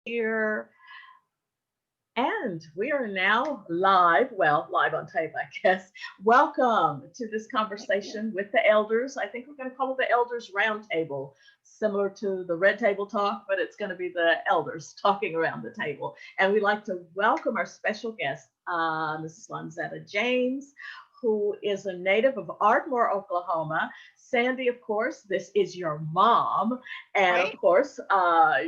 here. And we are now live, well, live on tape, I guess. Welcome to this conversation with the elders. I think we're going to call it the Elders Roundtable, similar to the Red Table Talk, but it's going to be the elders talking around the table. And we'd like to welcome our special guest, Mrs. Lonzetta James, who is a native of Ardmore, Oklahoma. Sandy, of course, this is your mom. And Right. of course,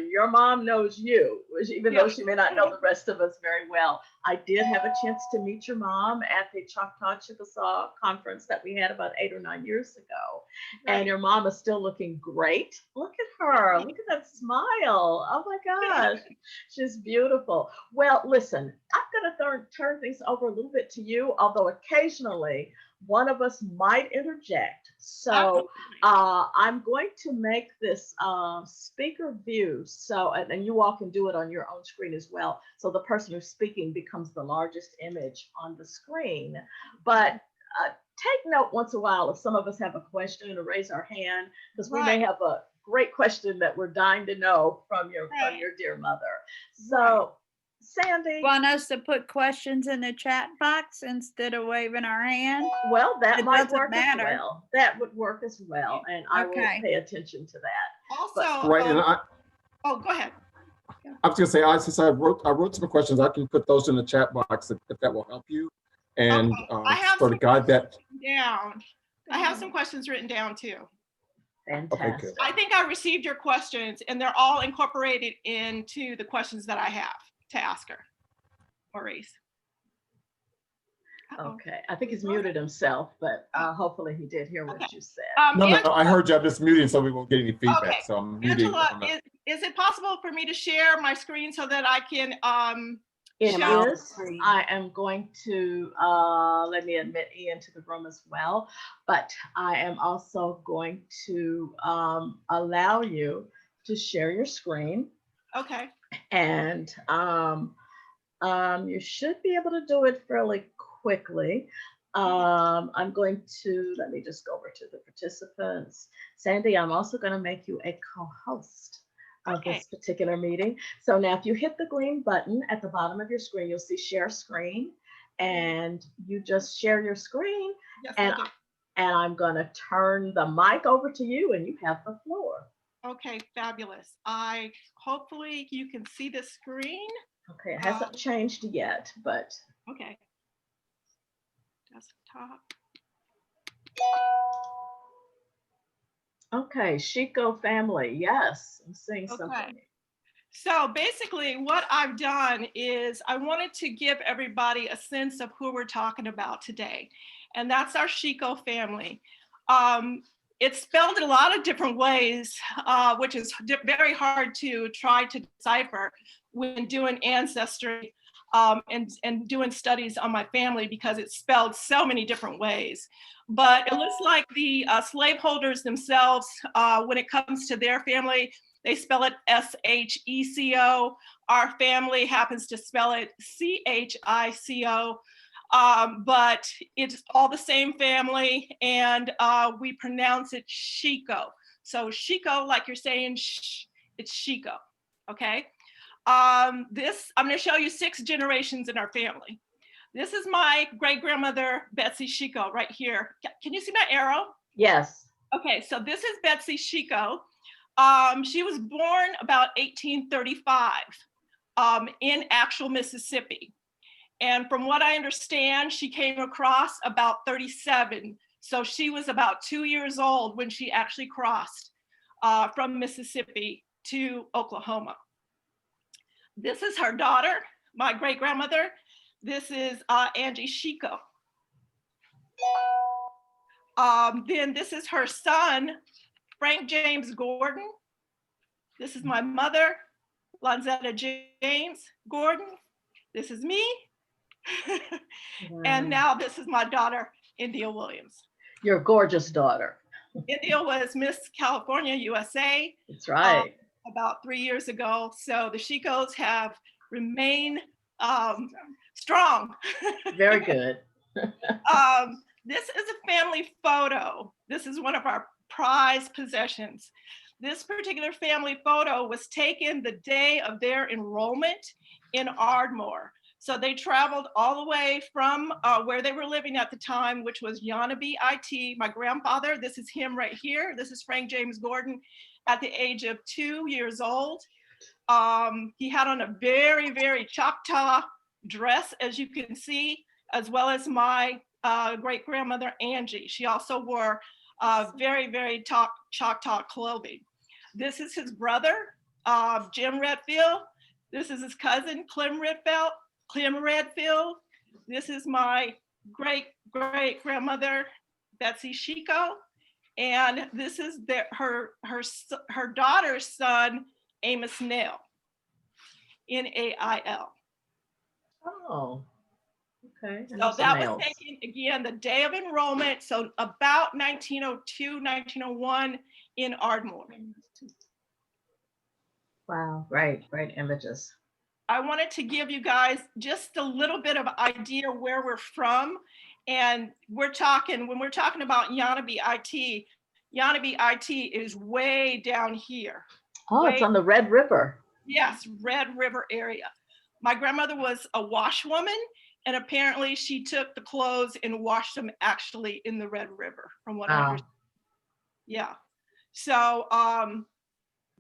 your mom knows you, even though she may not know the rest of us very well. I did have a chance to meet your mom at the Choctaw Chickasaw conference that we had about 8 or 9 years ago. Right. And your mom is still looking great. Look at her. Look at that smile. Oh my gosh. She's beautiful. Well, listen, I'm going to turn things over a little bit to you, although occasionally one of us might interject. So I'm going to make this speaker view. So, and you all can do it on your own screen as well. So the person who's speaking becomes the largest image on the screen. But take note once in a while if some of us have a question or raise our hand, because we may have a great question that we're dying to know from your dear mother. So Sandy, want us to put questions in the chat box instead of waving our hand? Well, that It might doesn't work as matter. well. That would work as well, and I will pay attention to that. Also, Right, and oh, go ahead. I was gonna say, since I wrote some questions, I can put those in the chat box if that will help you, and I have sort of guide that. Down. I have some questions written down too. Fantastic. Okay, good. I think I received your questions, and they're all incorporated into the questions that I have to ask her, Maurice. Okay, I think he's muted himself, but hopefully he did hear what you said. No, I heard you. I'm just muting so we won't get any feedback. Okay. So I'm muting. Angela, is it possible for me to share my screen so that I can It show? is. I am going to let me admit Ian to the room as well, but I am also going to allow you to share your screen. Okay. And you should be able to do it fairly quickly. I'm going to, let me just go over to the participants. Sandy, I'm also going to make you a co-host of this particular meeting. So now if you hit the green button at the bottom of your screen, you'll see share screen, and you just share your screen. Yes, and I'm going to turn the mic over to you, and you have the floor. Okay, fabulous. Hopefully you can see the screen. Okay, it hasn't changed yet, but. Okay. Desktop. Okay, Sheeco family, yes, I'm seeing something. So basically what I've done is I wanted to give everybody a sense of who we're talking about today, and that's our Sheeco family. It's spelled in a lot of different ways, which is very hard to try to decipher when doing ancestry and doing studies on my family, because it's spelled so many different ways. But it looks like the slaveholders themselves, when it comes to their family, they spell it S-H-E-C-O. Our family happens to spell it C-H-I-C-O. But it's all the same family, and we pronounce it Chico. So Chico, like you're saying, it's Chico, okay? I'm gonna show you 6 generations in our family. This is my great-grandmother, Betsy Chico, right here. Can you see my arrow? Yes. Okay, so this is Betsy Chico. She was born about 1835 in actual Mississippi. And from what I understand, she came across about 37. So she was about 2 years old when she actually crossed from Mississippi to Oklahoma. This is her daughter, my great-grandmother. This is Angie Sheeco. Then this is her son, Frank James Gordon. This is my mother, Lonzetta James Gordon. This is me. And now this is my daughter, India Williams. Your gorgeous daughter. India was Miss California, USA. That's right. About 3 years ago. So the Sheecos have remained strong. Very good. This is a family photo. This is one of our prized possessions. This particular family photo was taken the day of their enrollment in Ardmore. So they traveled all the way from where they were living at the time, which was Yonnaby, IT. My grandfather, this is him right here. This is Frank James Gordon at the age of 2 years old. He had on a very, very Choctaw dress, as you can see, as well as my great grandmother, Angie. She also wore very, very Choctaw clothing. This is his brother, Jim Redfield. This is his cousin, Clem Redfield. This is my great grandmother, Betsy Sheeco. And this is her daughter's son, Amos Nail, Nail. Oh, okay. So that was taken again the day of enrollment. So about 1902, 1901 in Ardmore. Wow, great images. I wanted to give you guys just a little bit of idea where we're from. And when we're talking about Yonnaby, IT, Yonnaby, IT is way down here. Oh, it's on the Red River. Yes, Red River area. My grandmother was a washwoman, and apparently she took the clothes and washed them actually in the Red River, from what I understand. Yeah. So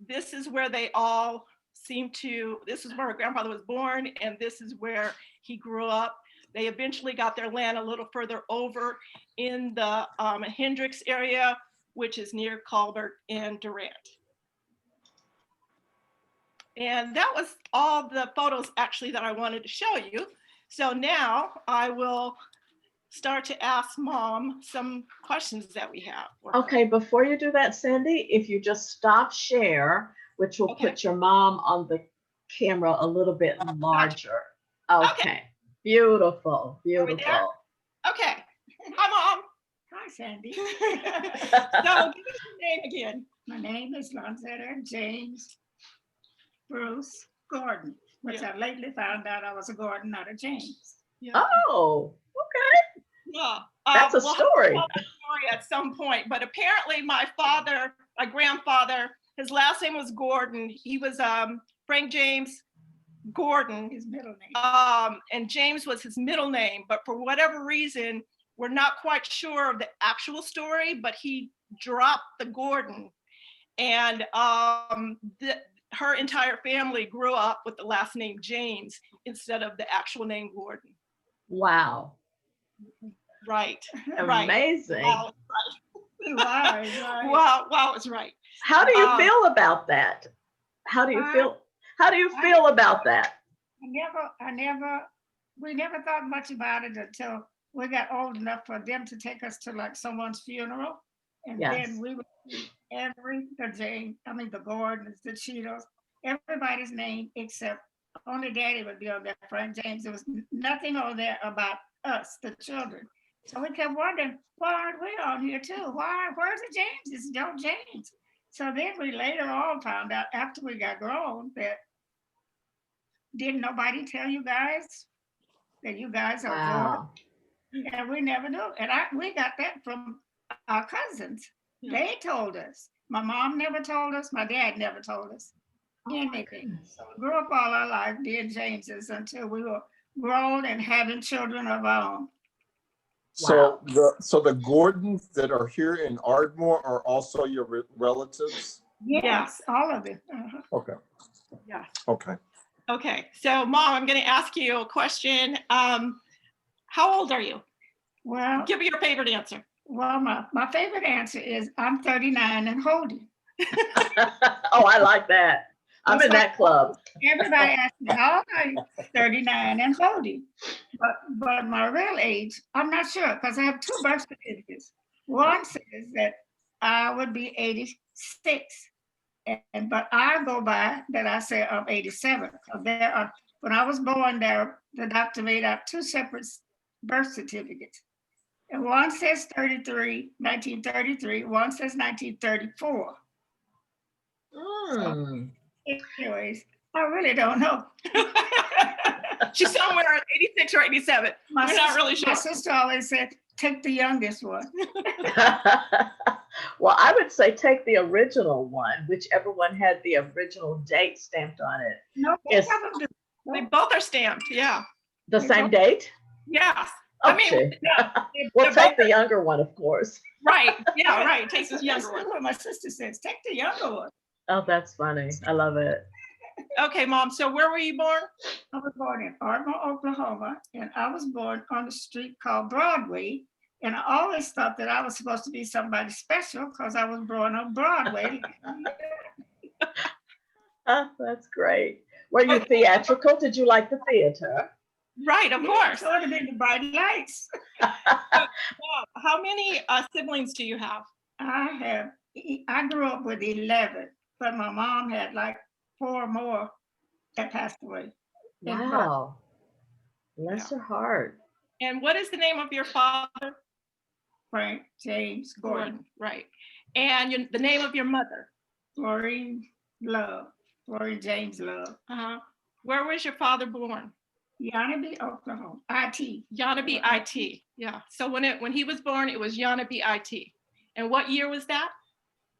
this is where they all this is where her grandfather was born, and this is where he grew up. They eventually got their land a little further over in the Hendricks area, which is near Colbert and Durant. And that was all the photos actually that I wanted to show you. So now I will start to ask Mom some questions that we have. Okay, before you do that, Sandy, if you just stop share, which will put your mom on the camera a little bit larger. Okay. Beautiful. Okay. Hi, Mom. Hi, Sandy. So give us your name again. My name is Lonzetta James Bruce Gordon, which I lately found out I was a Gordon, not a James. Yeah. Oh, okay. Yeah. That's a story. We'll tell that story at some point, but apparently my grandfather, his last name was Gordon. He was Frank James Gordon, his middle name. And James was his middle name, but for whatever reason, we're not quite sure of the actual story, but he dropped the Gordon. And her entire family grew up with the last name James instead of the actual name Gordon. Wow. Right. Amazing. Wow, Right. Wow, it's right. How do you feel about that? How do you feel about that? We never thought much about it until we got old enough for them to take us to like someone's funeral. And then we would see the Gordons, the Cheetos, everybody's name except only Daddy would be on there, Frank James. There was nothing on there about us, the children. So we kept wondering, why aren't we on here too? Where's the James? It's no James. So then we later on found out after we got grown that didn't nobody tell you guys that you guys are Gordon? And we never knew. And we got that from our cousins. They told us. My mom never told us. My dad never told us anything. So we grew up all our life being Jameses until we were grown and having children of our own. So the Gordons that are here in Ardmore are also your relatives? Yes, all of it. Okay. Yeah. Okay. Okay. So, Mom, I'm going to ask you a question. How old are you? Well, give me your favorite answer. Well, my favorite answer is I'm 39 and holding. Oh, I like that. I'm in that club. Everybody asks me, how old are you? 39 and holding. But my real age, I'm not sure because I have two birth certificates. One says that I would be 86. But I go by that I say I'm 87. When I was born there, the doctor made out two separate birth certificates. And one says 1933, one says 1934. So, anyways, I really don't know. She's somewhere at 86 or 87. We're not really sure. My sister always said, take the youngest one. Well, I would say take the original one, whichever one had the original date stamped on it. No, Yes. They both are stamped. Yeah. The same date? Yes. Oh, I mean, shit. they're We'll take both- the younger one, of course. right. Yeah, right. Take this That's younger one. what my sister says. Take the younger one. Oh, that's funny. I love it. Okay, Mom. So where were you born? I was born in Ardmore, Oklahoma, and I was born on a street called Broadway. And I always thought that I was supposed to be somebody special because I was born on Broadway. That's great. Were you theatrical? Did you like the theater? Right, of course. Sort of in the bright lights. How many siblings do you have? I grew up with 11, but my mom had like 4 more that passed away. Wow. Bless her heart. And what is the name of your father? Frank James Gordon. Right. And the name of your mother? Florine Love. Florine James Love. Uh-huh. Where was your father born? Yonnaby, Oklahoma. IT. Yonnaby, IT. Yeah. So when he was born, it was Yonnaby, IT. And what year was that?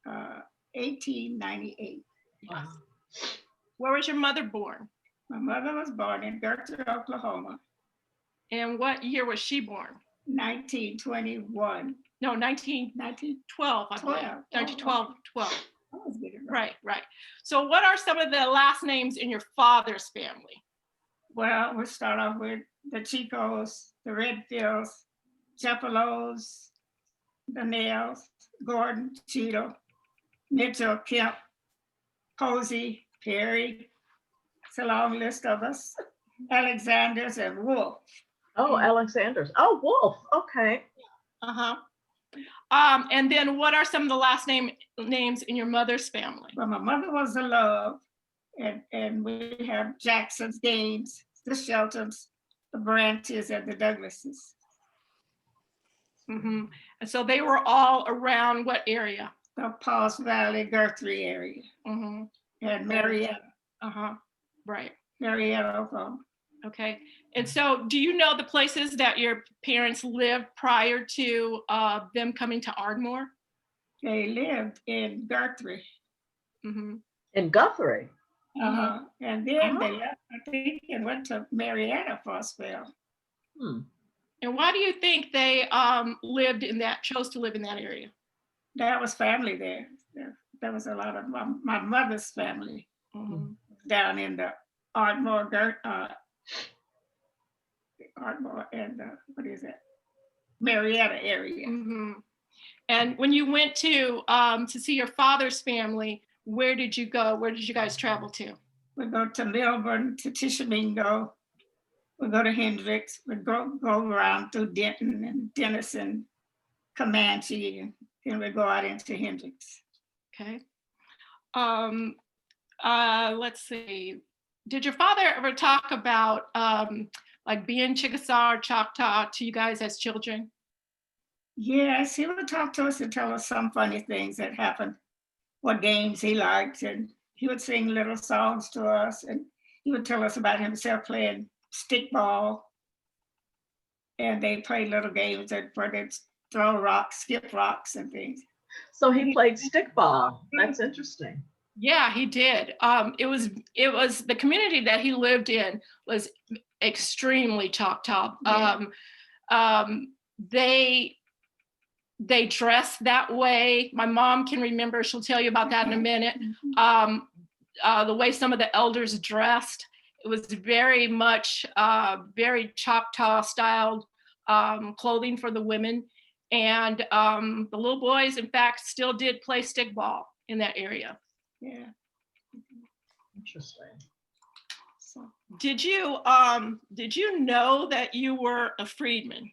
1898. Wow. Where was your mother born? My mother was born in Guthrie, Oklahoma. And what year was she born? 1921. No, 1912, I believe. 1912. I was getting right. Right. So what are some of the last names in your father's family? Well, we'll start off with the Chicos, the Redfields, Jeppelos, the Nails, Gordon, Cheeto, Mitchell, Kemp, Posey, Perry. It's a long list of us. Alexanders and Wolf. Oh, Alexander's. Oh, Wolf. Okay. Uh-huh. And then what are some of the last names in your mother's family? Well, my mother was a Love, and we have Jackson's, Gaines, the Sheltons, the Branches, and the Douglases. Mm-hmm. And so they were all around what area? The Paws Valley, Guthrie area, Mm-hmm. and Marietta, Uh-huh. Right. Marietta, Oklahoma. Okay. And so do you know the places that your parents lived prior to them coming to Ardmore? They lived in Guthrie. Mm-hmm. In Guthrie. And then they left, I think, and went to Marietta for a spell. And why do you think they chose to live in that area? There was family there. There was a lot of my mother's family down in the Ardmore, Ardmore and what is that? Marietta area. Mm-hmm. And when you went to see your father's family, where did you go? Where did you guys travel to? We go to Melbourne, to Tishomingo. We go to Hendricks. We go around through Denton and Denison, Comanche, and then we go out into Hendricks. Okay. Let's see. Did your father ever talk about like being Chickasaw or Choctaw to you guys as children? Yes, he would talk to us and tell us some funny things that happened, what games he liked, and he would sing little songs to us, and he would tell us about himself playing stickball, and they played little games where they'd throw rocks, skip rocks and things. So he played stickball. That's interesting. Yeah, he did. It was the community that he lived in was extremely Choctaw. Yeah. They dressed that way. My mom can remember, she'll tell you about that in a minute. The way some of the elders dressed, it was very much very Choctaw styled clothing for the women. And the little boys, in fact, still did play stickball in that area. Yeah. Interesting. So, did you know that you were a freedman?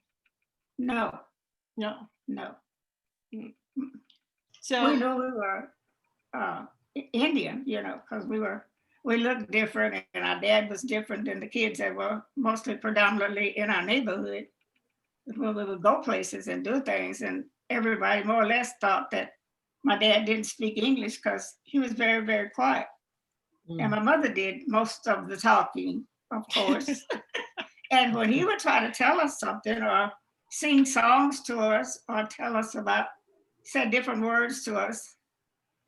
no. So we knew we were Indian, because we looked different, and our dad was different than the kids that were mostly predominantly in our neighborhood. When we would go places and do things, and everybody more or less thought that my dad didn't speak English because he was very, very quiet. And my mother did most of the talking, of course. And when he would try to tell us something or sing songs to us or tell us about said different words to us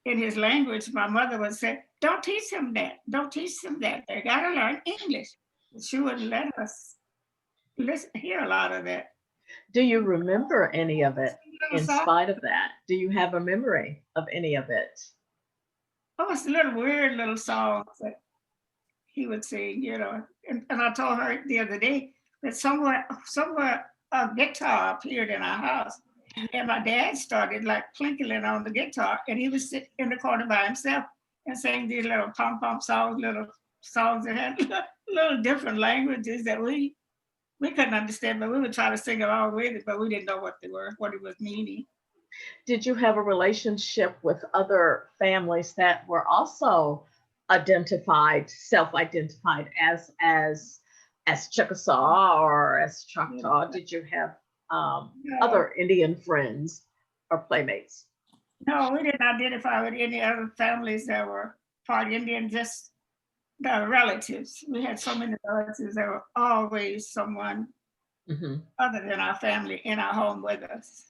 in his language, my mother would say, don't teach him that. Don't teach him that. They got to learn English. She wouldn't let us hear a lot of that. Do you remember any of it in spite of that? Do you have a memory of any of it? Oh, it's little weird little songs that he would sing, you know. And I told her the other day that somewhere a guitar appeared in our house. And my dad started like plinking on the guitar, and he was sitting in the corner by himself and sang these little pom-pom songs, little songs that had little different languages that we couldn't understand, but we would try to sing along with it, but we didn't know what they were, what it was meaning. Did you have a relationship with other families that were also self-identified as Chickasaw or as Choctaw? Did you have other Indian friends or playmates? No, we didn't identify with any other families that were part Indian, just the relatives. We had so many relatives. There were always someone other than our family in our home with us.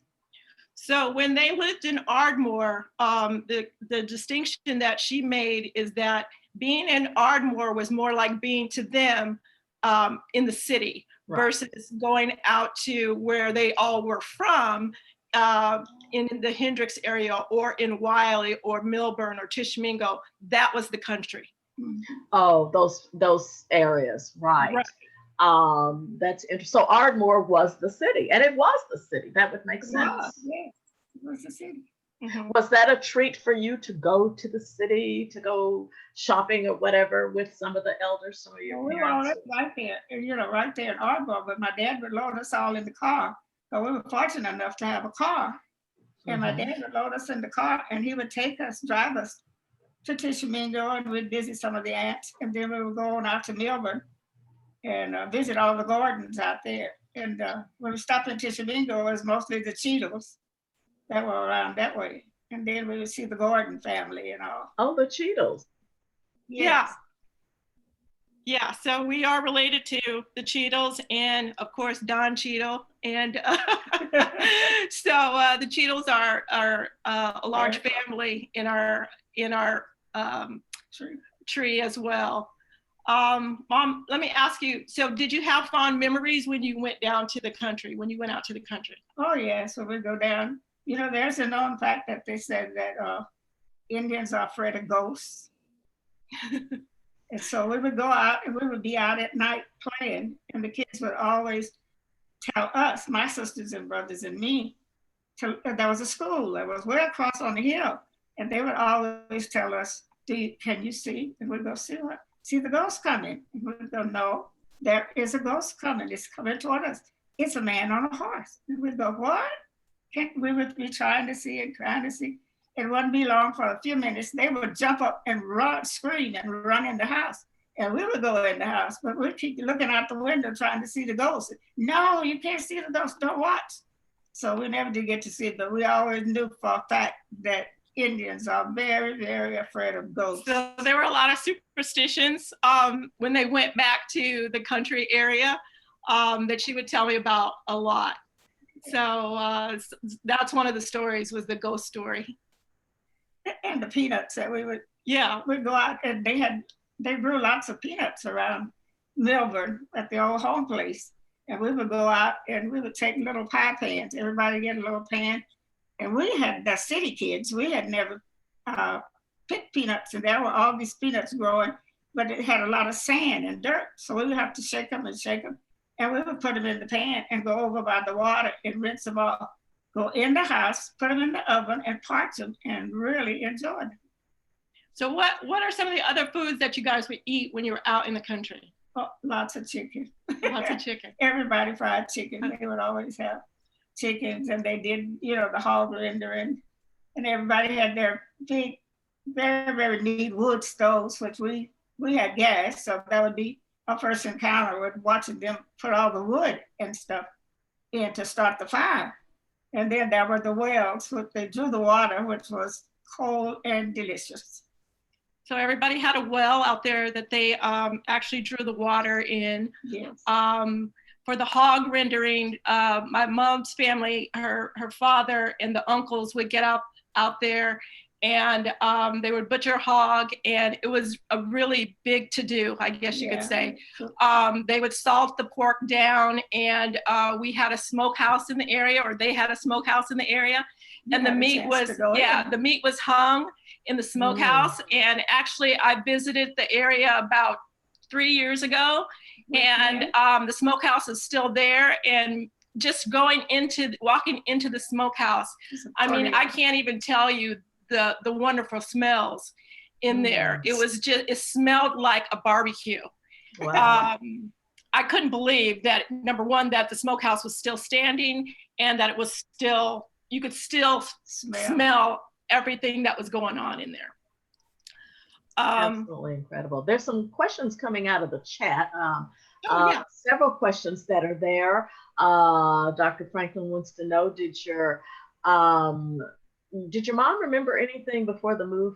So when they lived in Ardmore, the distinction that she made is that being in Ardmore was more like being to them in the city, right, versus going out to where they all were from, in the Hendricks area or in Wiley or Milburn or Tishomingo. That was the country. Oh, those areas, right. That's interesting. So Ardmore was the city, and it was the city. That would make sense. Yes, it was the city. Was that a treat for you to go to the city, to go shopping or whatever with some of the elders, some of your parents? We were right there, right there in Ardmore, but my dad would load us all in the car. So we were fortunate enough to have a car. And my dad would load us in the car, and he would drive us to Tishomingo, and we'd visit some of the aunts, and then we would go on out to Milburn and visit all the gardens out there. And when we stopped in Tishomingo, it was mostly the Cheetos that were around that way. And then we would see the Gordon family and all. Oh, the Cheetos. Yes. Yeah, so we are related to the Cheetos and of course Don Cheeto. And so the Cheetos are a large family in our tree as well. Mom, let me ask you, so did you have fond memories when you went down to the country, when you went out to the country? Oh yeah, so we go down. There's a known fact that they said that Indians are afraid of ghosts. And so we would go out and we would be out at night playing, and the kids would always tell us, my sisters and brothers and me, there was a school that was way across on the hill, and they would always tell us, can you see? And we'd go, see the ghost coming? And we'd go, no, there is a ghost coming. It's coming toward us. It's a man on a horse. And we'd go, what? We would be trying to see. It wouldn't be long for a few minutes. They would jump up and run, scream, and run in the house. And we would go in the house, but we'd keep looking out the window trying to see the ghost. No, you can't see the ghost, don't watch. So we never did get to see it, but we always knew for a fact that Indians are very, very afraid of ghosts. So there were a lot of superstitions when they went back to the country area that she would tell me about a lot. So that's one of the stories, was the ghost story. And the peanuts that we'd go out, and they grew lots of peanuts around Milburn at the old home place. And we would go out and we would take little pie pans, everybody get a little pan. And we had, the city kids, we had never picked peanuts, and there were all these peanuts growing, but it had a lot of sand and dirt. So we would have to shake them. And we would put them in the pan and go over by the water and rinse them off. Go in the house, put them in the oven and parch them, and really enjoy them. So what are some of the other foods that you guys would eat when you were out in the country? Oh, lots of chicken. Lots of chicken. Everybody fried chicken. They would always have chickens, and they did, the hog render, and everybody had their big, very, very neat wood stoves, which we had gas, so that would be our first encounter with watching them put all the wood and stuff in to start the fire. And then there were the wells, which they drew the water, which was cold and delicious. So everybody had a well out there that they actually drew the water in. Yes. for the hog rendering. My mom's family, her father and the uncles would get out there, and they would butcher hog, and it was a really big to-do, I guess you could say. They would salt the pork down, and we had a smokehouse in the area, or they had a smokehouse in the area, and the meat was, the meat was hung in the smokehouse. And actually I visited the area about 3 years ago, and the smokehouse is still there. And just walking into the smokehouse, I mean, I can't even tell you the wonderful smells in there. It was just, it smelled like a barbecue. Wow. I couldn't believe that, number one, that the smokehouse was still standing, and that it was still, you could still smell everything that was going on in there. Absolutely incredible. There's some questions coming out of the chat. Several questions that are there. Dr. Franklin wants to know, did your mom remember anything before the move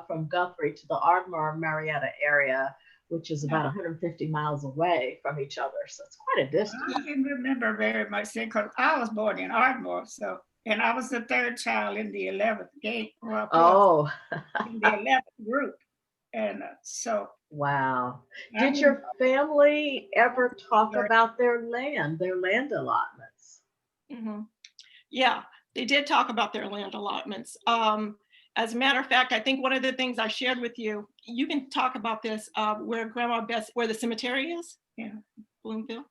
from Guthrie to the Ardmore Marietta area, which is about 150 miles away from each other? So it's quite a distance. I didn't remember very much then, because I was born in Ardmore, so, and I was the third child in the 11th gate. In the 11th group. And so. Wow. Did your family ever talk about their land allotments? Yeah, they did talk about their land allotments. As a matter of fact, I think one of the things I shared with you, you can talk about this, where Grandma Bess, where the cemetery is. Yeah. Bloomfield.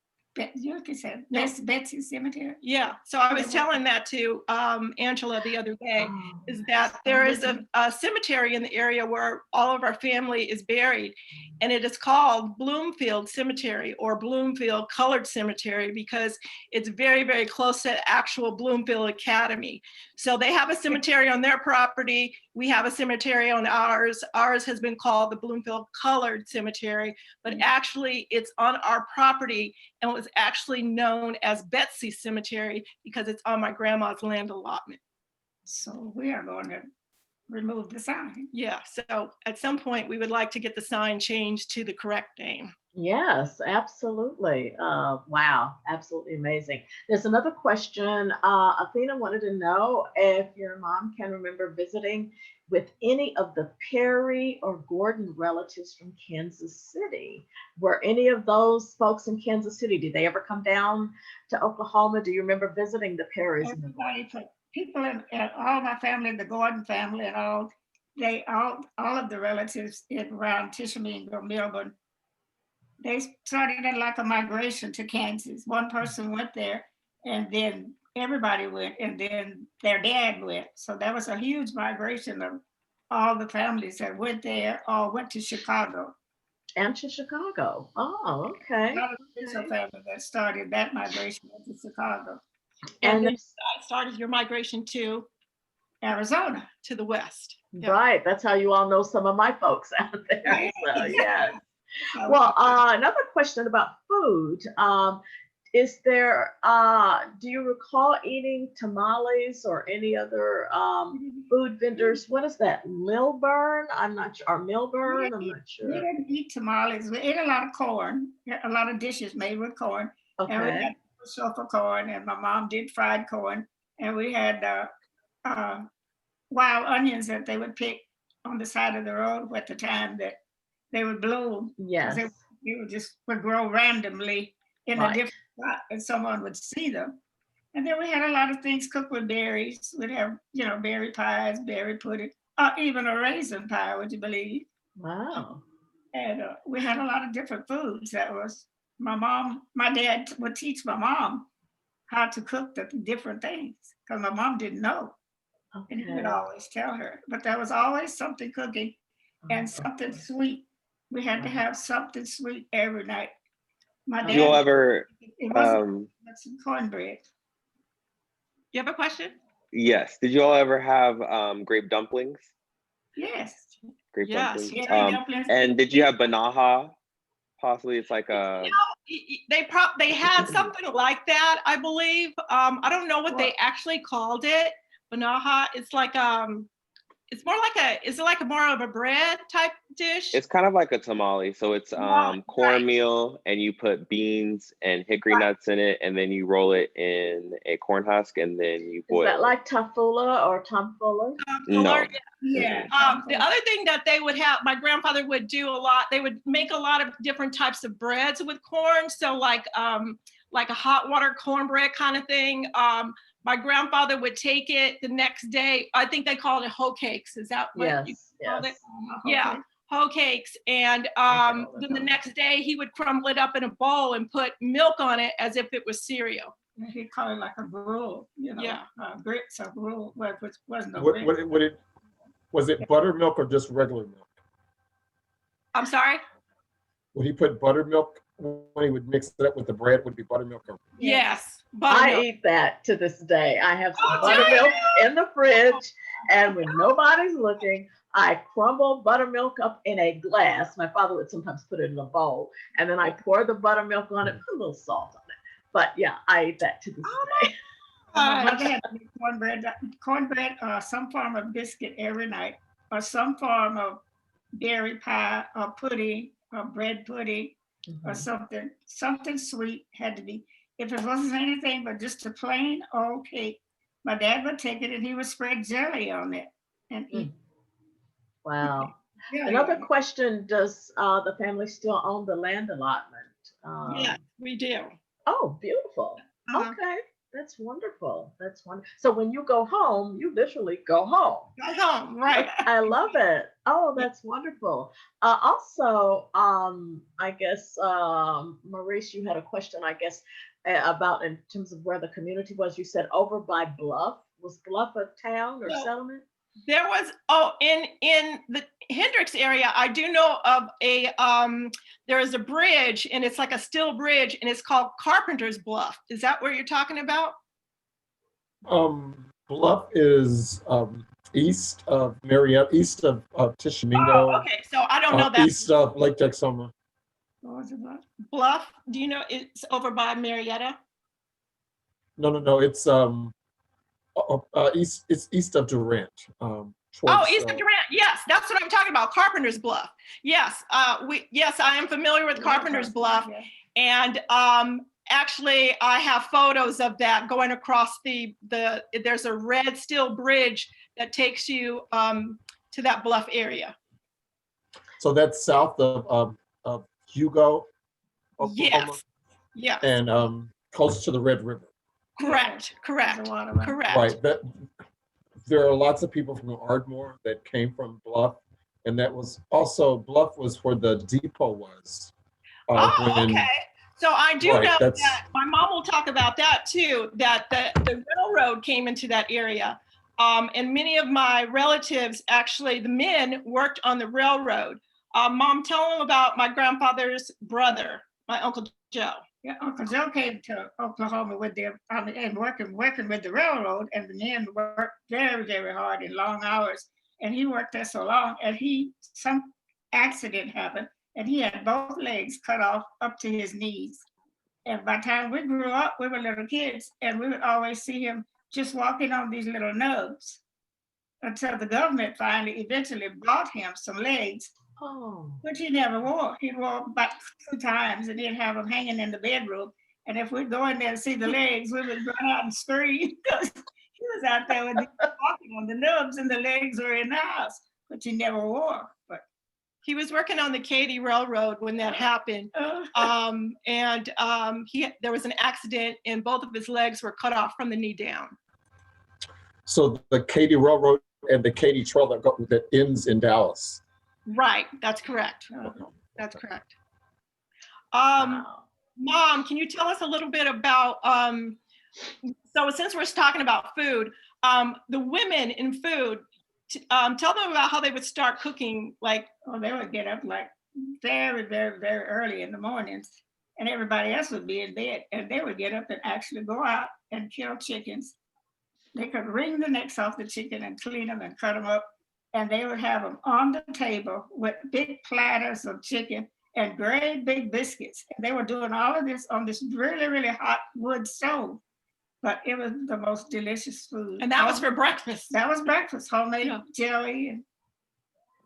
You can say Betsy's cemetery. Yeah, so I was telling that to Angela the other day, is that there is a cemetery in the area where all of our family is buried, and it is called Bloomfield Cemetery, or Bloomfield Colored Cemetery, because it's very, very close to actual Bloomfield Academy. So they have a cemetery on their property. We have a cemetery on ours. Ours has been called the Bloomfield Colored Cemetery, but actually it's on our property, and was actually known as Betsy Cemetery because it's on my grandma's land allotment. So we are going to remove the sign. Yeah, so at some point we would like to get the sign changed to the correct name. Yes, absolutely. Wow, absolutely amazing. There's another question. Athena wanted to know if your mom can remember visiting with any of the Perry or Gordon relatives from Kansas City. Were any of those folks in Kansas City, did they ever come down to Oklahoma? Do you remember visiting the Perrys? People in all my family, the Gordon family and all of the relatives around Tishomingo, Melbourne, they started in like a migration to Kansas. One person went there, and then everybody went, and then their dad went. So there was a huge migration of all the families that went there, all went to Chicago. And to Chicago. Oh, okay. Not a family that started that migration to Chicago. And then I started your migration to Arizona, to the west. Right. That's how you all know some of my folks out there. So, yeah. Well, another question about food. Is there, do you recall eating tamales or any other food vendors? What is that, Lilburn? I'm not sure, or Milburn? I'm not sure. We didn't eat tamales. We ate a lot of corn, a lot of dishes made with corn. Okay. And we had sulfur corn, and my mom did fried corn. And we had wild onions that they would pick on the side of the road at the time that they would bloom. Yes. They would grow randomly in a different spot, and someone would see them. And then we had a lot of things cooked with berries. We'd have, berry pies, berry pudding, even a raisin pie, would you believe? Wow. And we had a lot of different foods. That was my dad would teach my mom how to cook the different things, because my mom didn't know. Okay. And he would always tell her, but there was always something cooking and something sweet. We had to have something sweet every night. My dad, you'll ever some cornbread. You have a question? Yes. Did you all ever have grape dumplings? Yes. Grape dumplings. Dumplings. And did you have banaha? Possibly, it's like a. They had something like that, I believe. I don't know what they actually called it. Banaha. It's like it's more like is it like more of a bread type dish? It's kind of like a tamale. So it's Right. cornmeal, and you put beans and hickory nuts in it, and then you roll it in a corn husk, and then you Is boil that it. like tafula or tomfula? No. Yeah. The other thing that they would have, my grandfather would do a lot, they would make a lot of different types of breads with corn. So like a hot water cornbread kind of thing. My grandfather would take it the next day. I think they called it hoe cakes. Is that what you Yes, called yes. it? Yeah, hoe cakes. And then the next day he would crumble it up in a bowl and put milk on it as if it was cereal. He called it like a gruel, you know, Yeah. grits or gruel, which wasn't a Was it buttermilk or just regular milk? I'm sorry? Would he put buttermilk when he would mix it up with the bread? Would it be buttermilk or? Yes. I Buttermilk. eat that to this day. I have some Oh, do buttermilk you? in the fridge, and when nobody's looking, I crumble buttermilk up in a glass. My father would sometimes put it in a bowl, and then I pour the buttermilk on it, put a little salt on it. But yeah, I eat that to this day. My mother had to make cornbread or some form of biscuit every night, or some form of dairy pie or pudding or bread pudding or something sweet had to be. If it wasn't anything but just a plain old cake, my dad would take it and he would spread jelly on it and eat. Wow. jelly Another on it. question, does the family still own the land allotment? Yeah, we do. Oh, beautiful. Uh-huh. Okay, that's wonderful. That's wonderful. So when you go home, you literally go home. Go home, right? I love it. Oh, that's wonderful. Also, I guess, Maurice, you had a question, I guess, about in terms of where the community was. You said over by Bluff. Was Bluff a town or No. settlement? There was, in the Hendricks area, I do know of there is a bridge, and it's like a steel bridge, and it's called Carpenter's Bluff. Is that where you're talking about? Bluff is east of Marietta, east of Tishomingo. Oh, okay, so I don't know that. East of Lake Texoma. What was it about? Bluff, do you know it's over by Marietta? No. It's east. It's east of Durant. East of Durant. Yes, that's what I'm talking about. Carpenter's Bluff. Yes, yes, I am familiar with Carpenter's Bluff, and actually, I have photos of that going across there's a red steel bridge that takes you to that bluff area. So that's south of Hugo, Oklahoma, Yes. and close to the Red River. Correct. Right. There are lots of people from Ardmore that came from Bluff, and that was also Bluff was where the depot was. Okay. So I do know that's- that my mom will talk about that too, that the railroad came into that area. And many of my relatives, actually, the men worked on the railroad. Mom, tell them about my grandfather's brother, my Uncle Joe. Yeah, Uncle Joe came to Oklahoma with them and working with the railroad, and the men worked very, very hard in long hours. And he worked there so long, and some accident happened, and he had both legs cut off up to his knees. And by the time we grew up, we were little kids, and we would always see him just walking on these little nubs until the government eventually bought him some legs. Oh. Which he never wore. He wore about 2 times, and he'd have them hanging in the bedroom. And if we'd go in there to see the legs, we would run out and scream because he was out there with walking on the nubs, and the legs were in the house, which he never wore. But he was working on the Katy Railroad when that happened. There was an accident, and both of his legs were cut off from the knee down. So the Katy Railroad and the Katy Trail that ends in Dallas. Right, that's correct. That's correct. Wow. Mom, can you tell us a little bit about, so since we're talking about food, the women in food, tell them about how they would start cooking, like. Oh, they would get up like very, very, very early in the mornings, and everybody else would be in bed, and they would get up and actually go out and kill chickens. They could wring the necks off the chicken and clean them and cut them up. And they would have them on the table with big platters of chicken and great big biscuits. And they were doing all of this on this really, really hot wood stove. but it was the most delicious food. And that was for breakfast. That was breakfast, homemade Yeah. jelly. And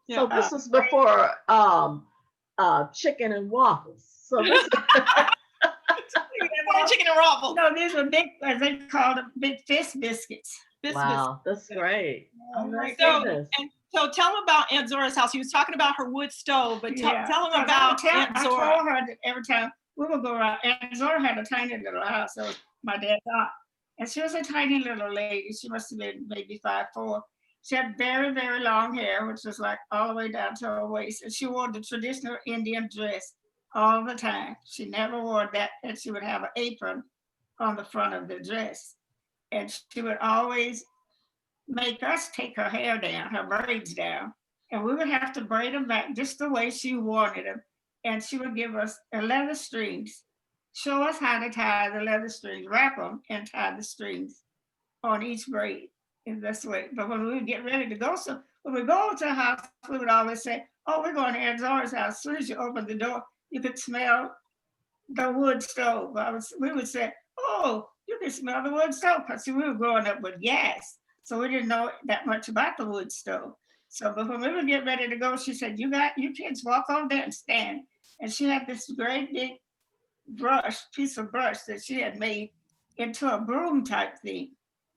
So this was before chicken and waffles. So this Chicken and waffles. no, these were big, as they called them, big fish biscuits. wow, that's great. Oh my So, goodness. and so tell them about Aunt Zora's house. He was talking about her wood stove, but tell them So about Aunt I Zora. told her that every time we would go around, Aunt Zora had a tiny little house. That was my dad's aunt. And she was a tiny little lady. She must have been maybe 5'4". She had very, very long hair, which was like all the way down to her waist. And she wore the traditional Indian dress all the time. She never wore that. And she would have an apron on the front of the dress. And she would always make us take her hair down, her braids down. And we would have to braid them back just the way she wanted them. And she would give us leather strings, show us how to tie the leather strings, wrap them and tie the strings on each braid in this way. But when we would get ready to go, so when we go to the house, we would always say, oh, we're going to Aunt Zora's house. As soon as you open the door, you could smell the wood stove. We would say, oh, you can smell the wood stove. Because we were growing up with gas. So we didn't know that much about the wood stove. So but when we would get ready to go, she said, you kids walk over there and stand. And she had this great big piece of brush that she had made into a broom type thing.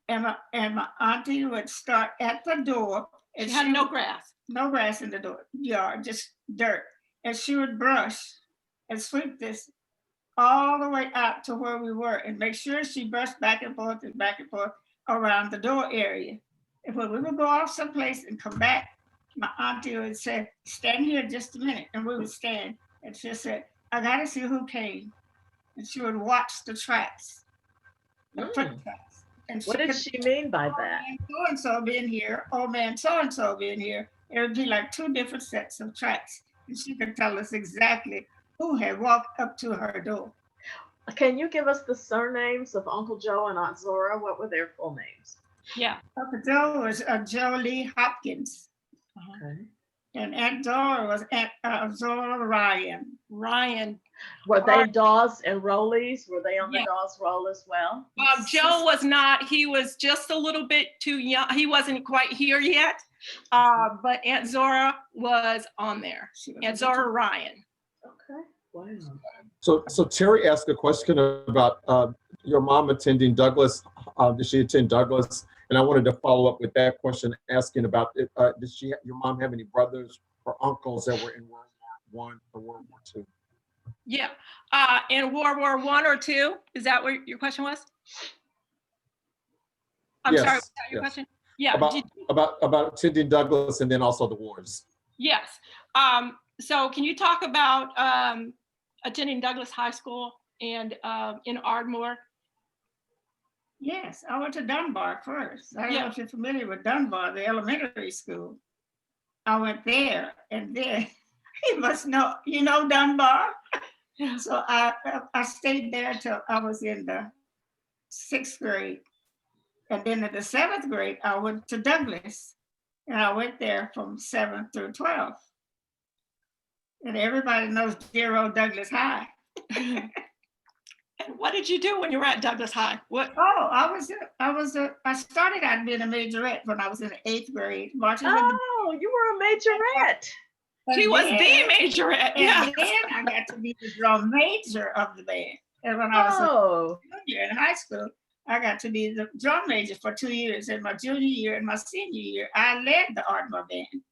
And my auntie would start at the door. And She had no grass. No grass in the yard, just dirt. And she would brush and sweep this all the way out to where we were and make sure she brushed back and forth around the door area. And when we would go off someplace and come back, my auntie would say, stand here just a minute. And we would stand. And she said, I gotta see who came. And she would watch the tracks, the foot tracks. And What did she mean by that? So-and-so being here, old man so-and-so being here. It would be like two different sets of tracks. And she could tell us exactly who had walked up to her door. Can you give us the surnames of Uncle Joe and Aunt Zora? What were their full names? Yeah. Uncle Joe was Joe Lee Hopkins. Okay. And Aunt Zora was Aunt Zora Ryan. Were they Dawes and Rollies? Were they on the Dawes roll as well? Joe was not. He was just a little bit too young. He wasn't quite here yet. But Aunt Zora was on there. Aunt Zora Ryan. Okay. Wow. So Terry asked a question about your mom attending Douglas. Did she attend Douglas? And I wanted to follow up with that question, asking about did your mom have any brothers or uncles that were in World War I or World War II? Yeah, in World War I or II. Is that what your question was? I'm Yes, sorry, was that your question? Yeah. About attending Douglas and then also the wars. Yes. So can you talk about attending Douglas High School and in Ardmore? Yes, I went to Dunbar first. I don't know if you're familiar with Dunbar, the elementary school. I went there, and then you must know, you know Dunbar? Yeah. So I stayed there till I was in the 6th grade. And then in the 7th grade, I went to Douglas. And I went there from 7th through 12th. And everybody knows dear old Douglas High. And what did you do when you were at Douglas High? What? Oh, I started out being a majorette when I was in the 8th grade. Oh, you were a majorette. She was the majorette. Yeah. And then I got to be the drum major of the band. And when I was a junior in high school, I got to be the drum major for 2 years. In my junior year and my senior year, I led the Ardmore band.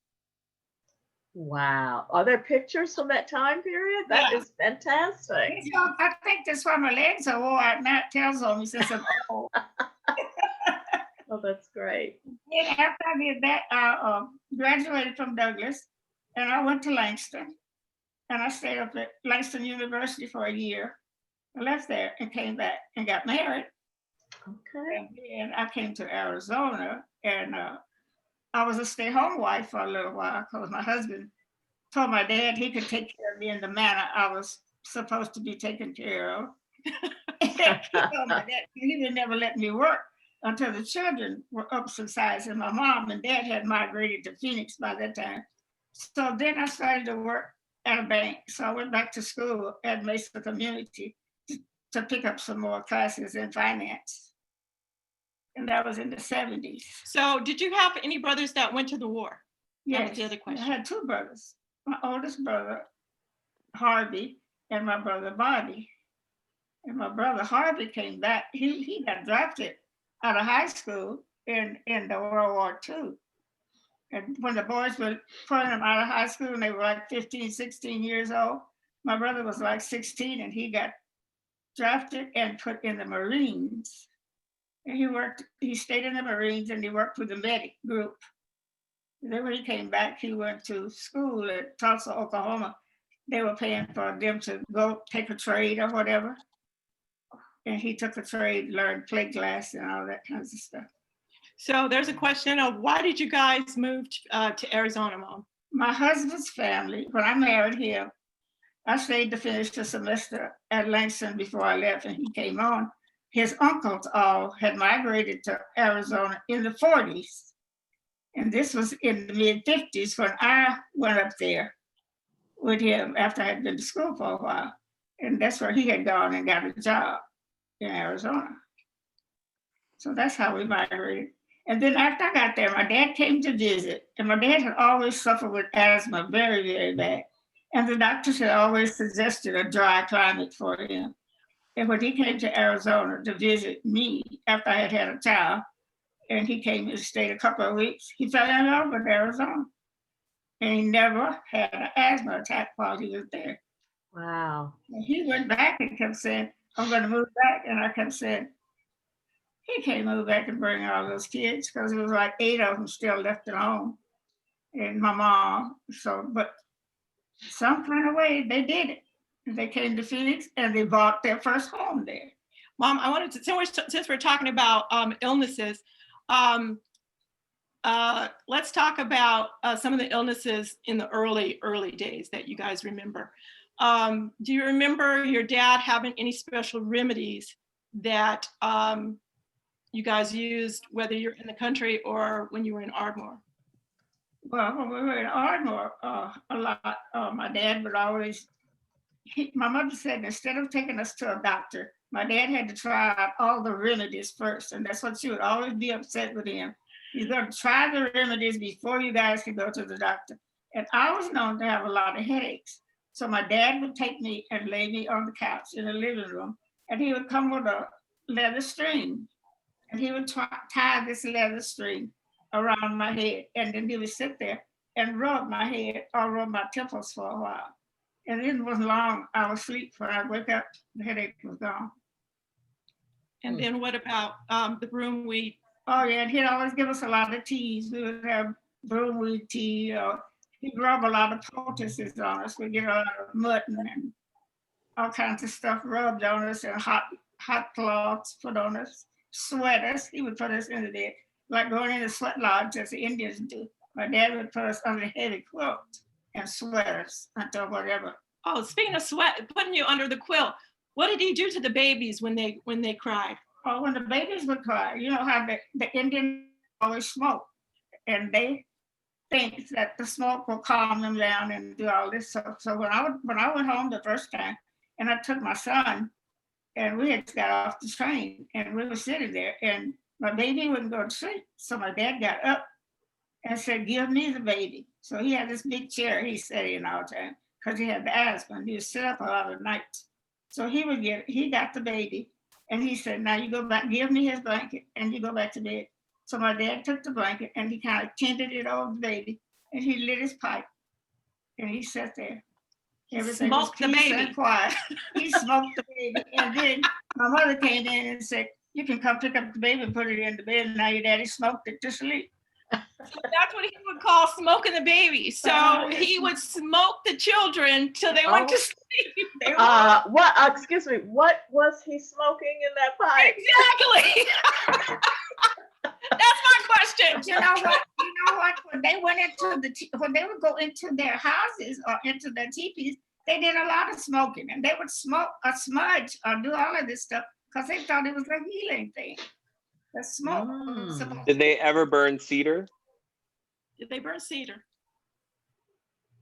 Wow. Are there pictures from that time period? That is fantastic. So I think that's why my legs are wore out now. It tells on me since I'm old. Oh, that's great. Then after I did that, I graduated from Douglas and I went to Langston. And I stayed up at Langston University for a year. I left there and came back and got married. Okay. And I came to Arizona and I was a stay-home wife for a little while because my husband told my dad he could take care of me in the manner I was supposed to be taken care of. He told my dad he would never let me work until the children were up some size, and my mom and dad had migrated to Phoenix by that time. So then I started to work at a bank. So I went back to school at Mesa Community to pick up some more classes in finance. And that was in the 70s. So did you have any brothers that went to the war? That Yes, was the other question. I had two brothers. My oldest brother, Harvey, and my brother, Bobby. And my brother, Harvey, came back. He got drafted out of high school in the World War II. And when the boys were pulling him out of high school and they were like 15, 16 years old, my brother was like 16 and he got drafted and put in the Marines. And he stayed in the Marines and he worked with the medic group. And then when he came back, he went to school at Tulsa, Oklahoma. They were paying for them to go take a trade or whatever. And he took a trade, learned plate glass and all that kinds of stuff. So there's a question of why did you guys move to Arizona, Mom? My husband's family, when I married him, I stayed to finish the semester at Langston before I left and he came on. His uncles all had migrated to Arizona in the 40s. And this was in the mid 50s when I went up there with him after I had been to school for a while. And that's where he had gone and got a job in Arizona. So that's how we migrated. And then after I got there, my dad came to visit, and my dad had always suffered with asthma very, very bad. And the doctors had always suggested a dry climate for him. And when he came to Arizona to visit me after I had had a child, and he came and stayed a couple of weeks, he fell in love with Arizona. And he never had an asthma attack while he was there. Wow. And he went back and kept saying, I'm going to move back. And I kept saying, he can't move back and bring all those kids because it was like 8 of them still left at home and my mom. So, but some kind of way they did it. They came to Phoenix and they bought their first home there. Mom, I wanted to, since we're talking about illnesses, let's talk about some of the illnesses in the early days that you guys remember. Do you remember your dad having any special remedies that you guys used, whether you're in the country or when you were in Ardmore? Well, when we were in Ardmore a lot, my dad would always, my mother said, instead of taking us to a doctor, my dad had to try out all the remedies first. And that's what she would always be upset with him. He's going to try the remedies before you guys can go to the doctor. And I was known to have a lot of headaches. So my dad would take me and lay me on the couch in the living room. And he would come with a leather string. And he would tie this leather string around my head. And then he would sit there and rub my head or rub my temples for a while. And it wasn't long, I was asleep. When I wake up, the headache was gone. And then what about the broomweed? Oh yeah, and he'd always give us a lot of teas. We would have broomweed tea, or he'd rub a lot of poultices on us. We'd get a lot of mutton and all kinds of stuff rubbed on us, and hot cloths put on us. Sweaters, he would put us into there, like going in the sweat lodge as the Indians do. My dad would put us under heavy quilts and sweaters until whatever. Oh, speaking of sweat, putting you under the quilt, what did he do to the babies when they cried? Oh, when the babies would cry, you know how the Indians always smoke, and they think that the smoke will calm them down and do all this stuff. So when I went home the first time, and I took my son, and we had got off the train, and we were sitting there, and my baby wouldn't go to sleep. So my dad got up and said, "Give me the baby." So he had this big chair he sat in all the time because he had the asthma, and he would sit up a lot of nights. So he got the baby, and he said, "Now you go back, give me his blanket, and you go back to bed." So my dad took the blanket, and he kind of tented it over the baby, and he lit his pipe, and he sat there. Everything Smoked was the peace baby. and quiet. He smoked the baby, and then my mother came in and said, "You can come pick up the baby and put it in the bed, and now your daddy smoked it to sleep." That's what he would call smoking the baby. So he would smoke the children till they went to sleep. Excuse me, what was he smoking in that pipe? Exactly. That's my question. You know what? When they went when they would go into their houses or into their teepees, they did a lot of smoking, and they would smoke a smudge or do all of this stuff because they thought it was a healing thing. The smoke. Did they ever burn cedar? Did they burn cedar?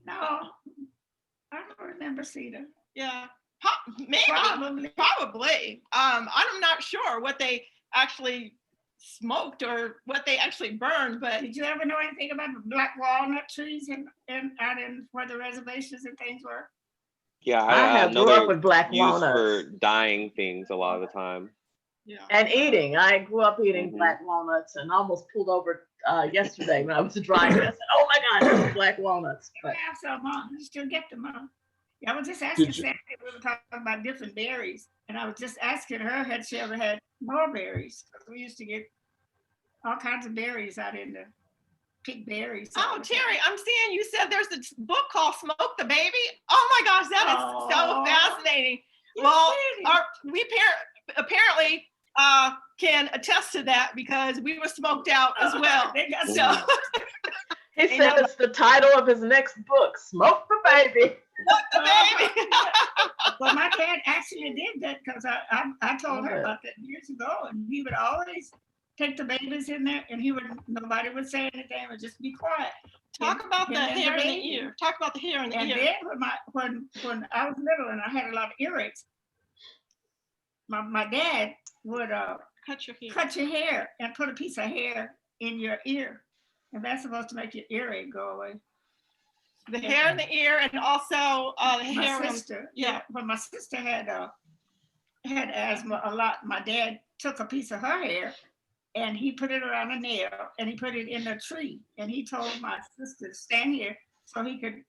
No, I don't remember cedar. Yeah, maybe. Probably. I'm not sure what they actually smoked or what they actually burned, but Did you ever know anything about the black walnut trees out in where the reservations and things were? Yeah, I I have know grew up they're with black used walnuts. for dyeing things a lot of the time. yeah. And eating. I grew up eating Mhm. black walnuts and almost pulled over yesterday when I was driving. I said, oh my God, those black walnuts. You But have some, Mom. You still get them, Mom. Yeah, I was just asking Did you, Sandy, we were talking about different berries, and I was just asking her, had she ever had mulberries? 'Cause we used to get all kinds of berries out in the pick berries. Oh, Terry, I'm seeing you said there's a book called Smoke the Baby. Oh my gosh, that is so Oh. fascinating. You Well, kidding? apparently can attest to that because we were smoked out as well. They got So some. he said it's the title of his next book, Smoke the Baby. the baby. Well, my dad actually did that because I told her Okay. about that years ago, and he would always take the babies in there, and nobody would say anything, would just be quiet. Talk about the And then the hair in the baby. ear. Talk about the hair in the And ear. then when I was little and I had a lot of earaches, my dad would Cut your hair. cut your hair and put a piece of hair in your ear, and that's supposed to make your earache go away. The hair in the ear and also the My hair on. sister, Yeah. when my sister had asthma a lot, my dad took a piece of her hair and he put it around a nail and he put it in a tree, and he told my sister to stand here so he could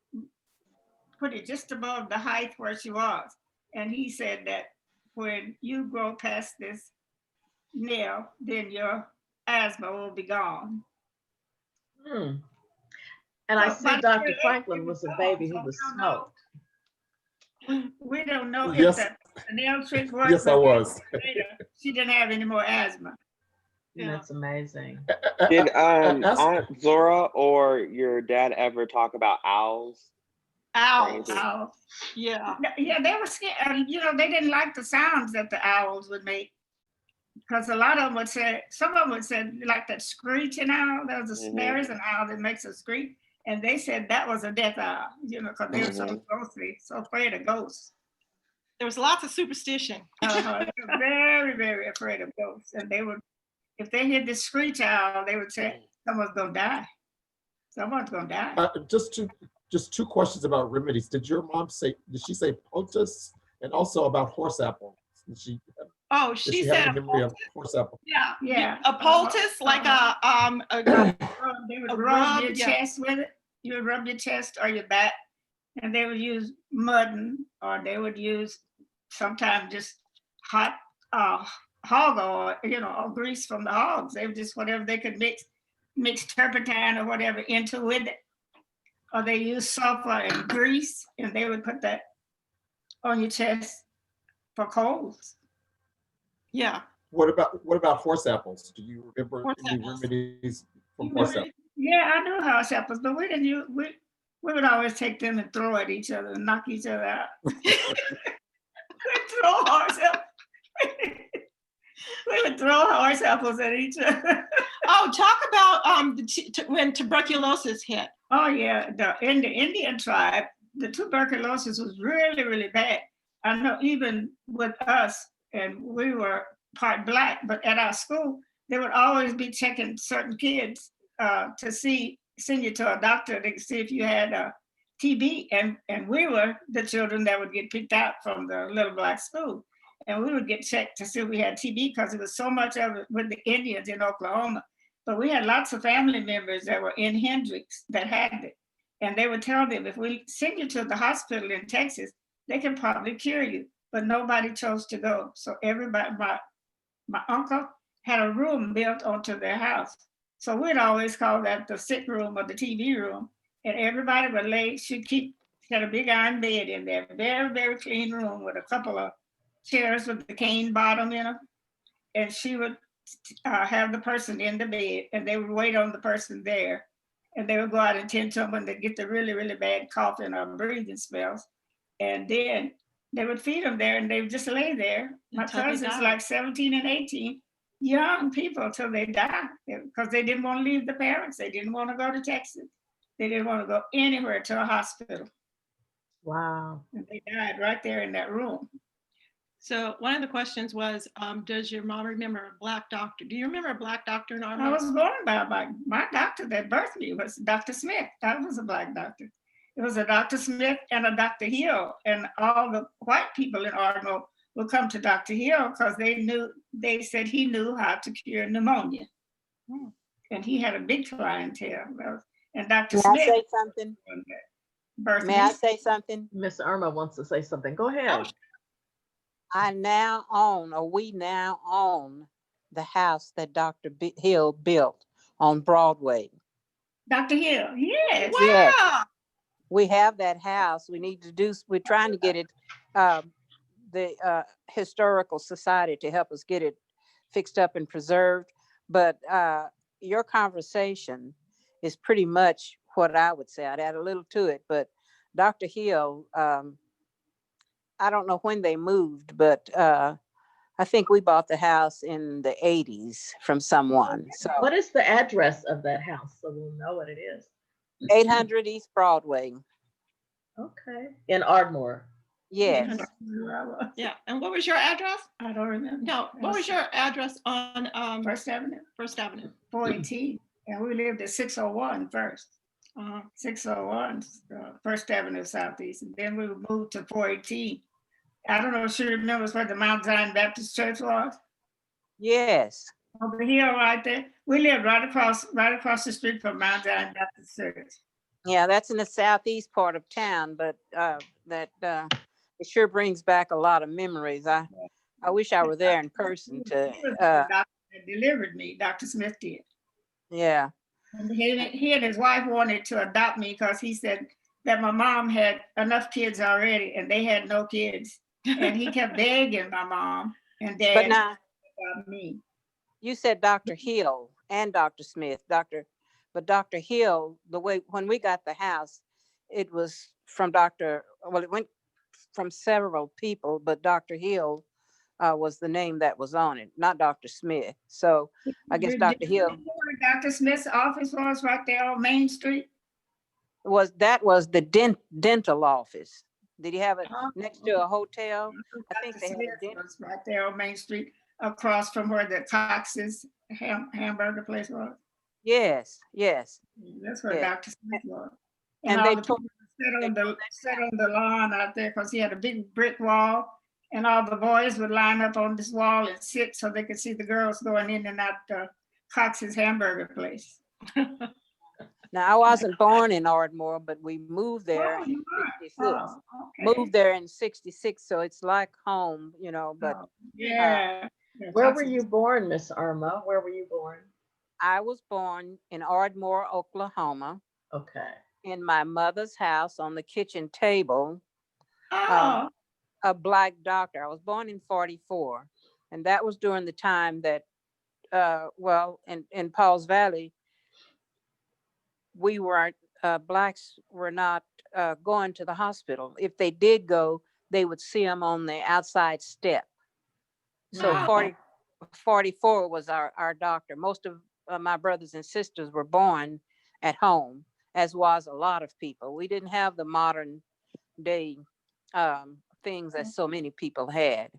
put it just above the height where she was. And he said that when you grow past this nail, then your asthma will be gone. Hmm. And I Well, see by the Dr. year Franklin later, was a it baby was who was gone, so smoked. we don't know if Yes. the nail trick worked. Yes, I but was. later, she didn't have any more asthma. Yeah. That's amazing. Did Ask- Aunt Zora or your dad ever talk about owls? Owls. Owls. Yeah. Yeah, they were scared. You know, they didn't like the sounds that the owls would make. Because a lot of them would say, some of them would say, like that screeching owl. There is an owl that makes a screech. And they said that was a death owl, you know, because they were so ghostly, so afraid of ghosts. There was lots of superstition. They were very, very afraid of ghosts. And they would, if they heard the screech owl, they would say, someone's going to die. Someone's going to die. Just two questions about remedies. Did she say poultice, and also about horse apple? Did she She have said a memory of horse apple? Yeah. a poultice, like a They would a rub your rub, yeah. chest with it. You would rub your chest or your back, and they would use mutton, or they would use sometimes just hot hog oil, you know, or grease from the hogs. They would just whatever they could mix turpentine or whatever into with it. Or they use sulfur and grease, and they would put that on your chest for colds. Yeah. What about horse apples? Do you remember Horse any apples. remedies from horse apples? Yeah, I knew horse apples, but we didn't use, we would always take them and throw at each other and knock each other out. We throw horse apples. We would throw horse apples at each other. Oh, talk about when tuberculosis hit. Oh yeah, in the Indian tribe, the tuberculosis was really, really bad. I know even with us, and we were part Black, but at our school, they would always be checking certain kids to send you to a doctor to see if you had TB. And we were the children that would get picked out from the little Black school. And we would get checked to see if we had TB because it was so much of it with the Indians in Oklahoma. But we had lots of family members that were in Hendricks that had it. And they would tell them, if we send you to the hospital in Texas, they can probably cure you. But nobody chose to go. So everybody, my uncle had a room built onto their house. So we'd always call that the sick room or the TB room. And everybody would had a big iron bed in there, very, very clean room with a couple of chairs with the cane bottom in them. And she would have the person in the bed, and they would wait on the person there. And they would go out and tend to them when they get the really, really bad coughing or breathing spells. And then they would feed them there, and they would just lay there. My cousins, like 17 and 18, young people till they died, because they didn't want to leave the parents. They didn't want to go to Texas. They didn't want to go anywhere to a hospital. Wow. And they died right there in that room. So one of the questions was, does your mom remember a Black doctor? Do you remember a Black doctor in I Ardmore? was born by my doctor that birthed me was Dr. Smith. That was a Black doctor. It was a Dr. Smith and a Dr. Hill, and all the white people in Ardmore would come to Dr. Hill because they said he knew how to cure pneumonia. And he had a big clientele. And Dr. May Smith. I say something? May I say something? Miss Irma wants to say something. Go ahead. I now own, or we now own, the house that Dr. Hill built on Broadway. Dr. Hill, yes. Wow. Yes. We have that house. We're trying to get it, the Historical Society to help us get it fixed up and preserved. But your conversation is pretty much what I would say. I'd add a little to it, but Dr. Hill, I don't know when they moved, but I think we bought the house in the 80s from someone. So What is the address of that house so we'll know what it is? 800 East Broadway. Okay. In Ardmore. Yes. Yeah. And what was your address? I don't remember. No. What was your address on First Avenue? First Avenue? 418. And we lived at 601 first. 601 First Avenue Southeast. And then we moved to 418. I don't know if she remembers where the Mount Zion Baptist Church was. Yes. Over here, right there. We lived right across the street from Mount Zion Baptist Church. Yeah, that's in the southeast part of town, but it sure brings back a lot of memories. I wish I were there in person to. The doctor that delivered me, Dr. Smith did. Yeah. And he and his wife wanted to adopt me because he said that my mom had enough kids already and they had no kids. And he kept begging my mom and dad But now, about me. you said Dr. Hill and Dr. Smith, but Dr. Hill, when we got the house, it was from it went from several people, but Dr. Hill was the name that was on it, not Dr. Smith. So I guess Dr. Hill. Dr. Smith's office was right there on Main Street. Was the dental office. Did he have it next to a hotel? I think they had a dental. Was right there on Main Street, across from where the Cox's hamburger place was. Yes. That's where Dr. Smith was. And all they the told people sit on the lawn out there because he had a big brick wall, and all the boys would line up on this wall and sit so they could see the girls going in and out Cox's hamburger place. Now, I wasn't born in Ardmore, but we moved there in 66. Okay. Moved there in 66, so it's like home, but Yeah. Where were you born, Miss Irma? Where were you born? I was born in Ardmore, Oklahoma, Okay. in my mother's house on the kitchen table, Oh, a Black doctor. I was born in 44, and that was during the time that, in Paul's Valley, Blacks were not going to the hospital. If they did go, they would see them on the outside step. So Wow. 44 was our doctor. Most of my brothers and sisters were born at home, as was a lot of people. We didn't have the modern day things that so many people had.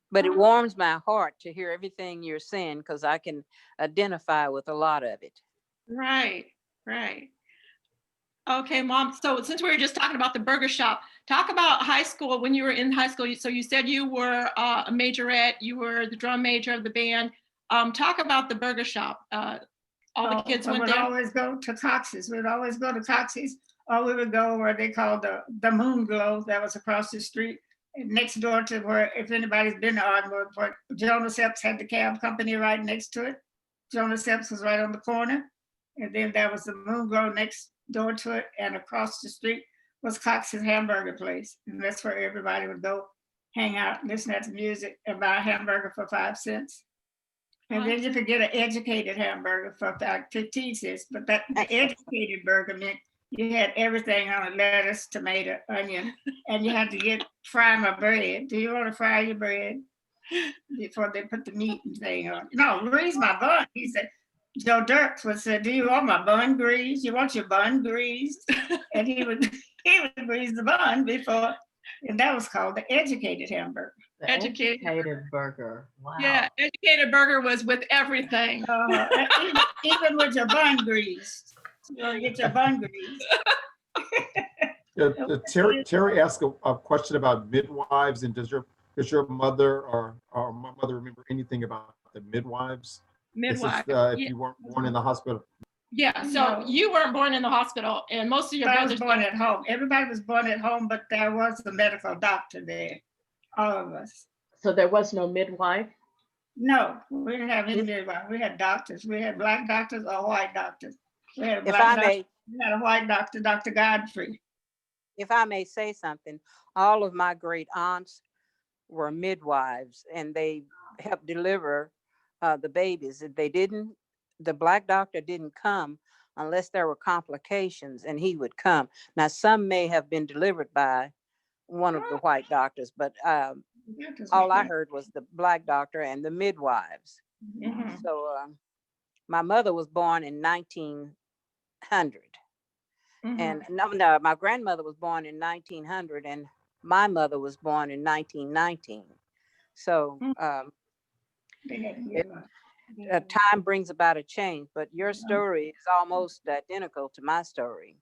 But it warms my heart to hear everything you're saying because I can identify with a lot of it. Right. Okay, Mom. So since we were just talking about the burger shop, talk about high school. When you were in high school, so you said you were a majorette, you were the drum major of the band. Talk about the burger shop. All the kids went there. We would always go to Cox's. We would always go to Cox's, or we would go where they called the Moon Glow that was across the street, next door to where, if anybody's been to Ardmore, where Jonas Epps had the cab company right next to it. Jonas Epps was right on the corner. And then there was the Moon Glow next door to it, and across the street was Cox's hamburger place. And that's where everybody would go hang out, listen to music, and buy a hamburger for 5 cents. And then you could get an educated hamburger for like 15 cents. But the educated burger meant you had everything on it: lettuce, tomato, onion, and you had to fry my bread. Do you want to fry your bread? Before they put the meat and thing on. No, grease my bun. He said, Joe Dirks would say, do you want my bun greased? You want your bun greased? And he would grease the bun before And that was called the educated hamburger. The Educated. educated burger. Wow. Yeah, educated burger was with everything. Even with your bun grease. You'll get your bun grease. Terry asked a question about midwives, and does your mother or my mother remember anything about the midwives? Midwife. If Yeah. you weren't born in the hospital. Yeah, so No. you weren't born in the hospital, and most of your I was brothers. born at home. Everybody was born at home, but there was a medical doctor there. All of us. So there was no midwife? No, we didn't have any midwife. We had doctors. We had black doctors or white doctors. We had a If black I doctor. may, We had a white doctor, Dr. Godfrey. if I may say something, all of my great aunts were midwives, and they helped deliver the babies. If they didn't, the black doctor didn't come unless there were complications, and he would come. Now, some may have been delivered by one of the white doctors, but all I heard was the black doctor and the midwives. Mhm. So my mother was born in 1900. Mhm. And no, my grandmother was born in 1900, and my mother was born in 1919. So time brings about a change, but your story is almost identical to my story.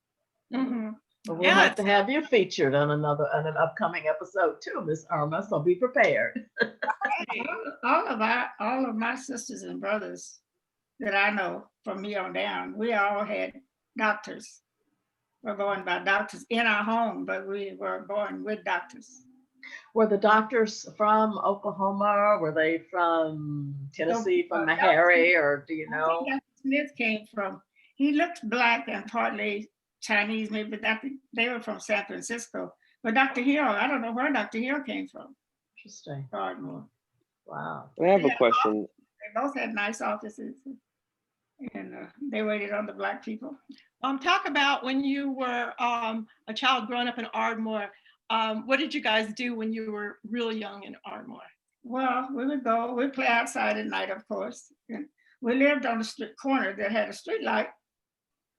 Mhm. Well, we'll have to have you featured on an upcoming episode too, Miss Irma. So be prepared. All of my sisters and brothers that I know from me on down, we all had doctors. We're born by doctors in our home, but we were born with doctors. Were the doctors from Oklahoma? Were they from Tennessee, from Meharry, or do you know? Dr. Smith came from, he looked black and partly Chinese, maybe, but I think they were from San Francisco. But Dr. Hill, I don't know where Dr. Hill came from. Interesting. Ardmore. Wow. I have a question. They both had nice offices, and they waited on the black people. Talk about when you were a child growing up in Ardmore. What did you guys do when you were real young in Ardmore? Well, we'd play outside at night, of course. And we lived on the street corner that had a street light,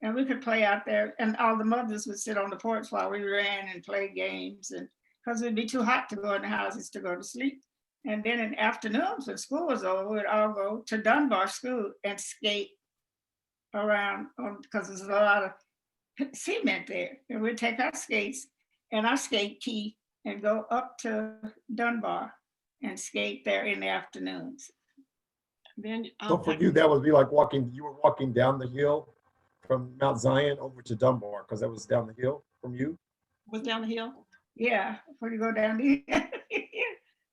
and we could play out there, and all the mothers would sit on the porch while we ran and played games, and because it'd be too hot to go in the houses to go to sleep. And then in afternoons when school was over, we'd all go to Dunbar School and skate around because there's a lot of cement there. And we'd take our skates and our skate key and go up to Dunbar and skate there in the afternoons. Then, So for you, that would be like you were walking down the hill from Mount Zion over to Dunbar, because that was down the hill from you? was down the hill? Yeah, when you go down the hill,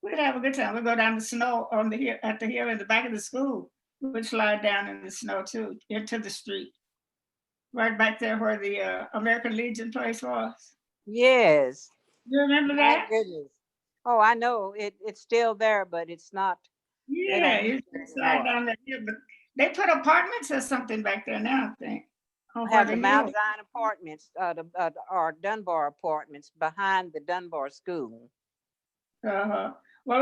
we'd have a good time. We'd go down the snow on the hill, at the hill in the back of the school. We'd slide down in the snow too, into the street. Right back there where the American Legion place was. Yes. You remember My that? goodness. Oh, I know. It's still there, but it's not. Yeah, you could slide down that hill, but they put apartments or something back there now, I think. Have the Mount Zion apartments, or Dunbar apartments behind the Dunbar School. Well,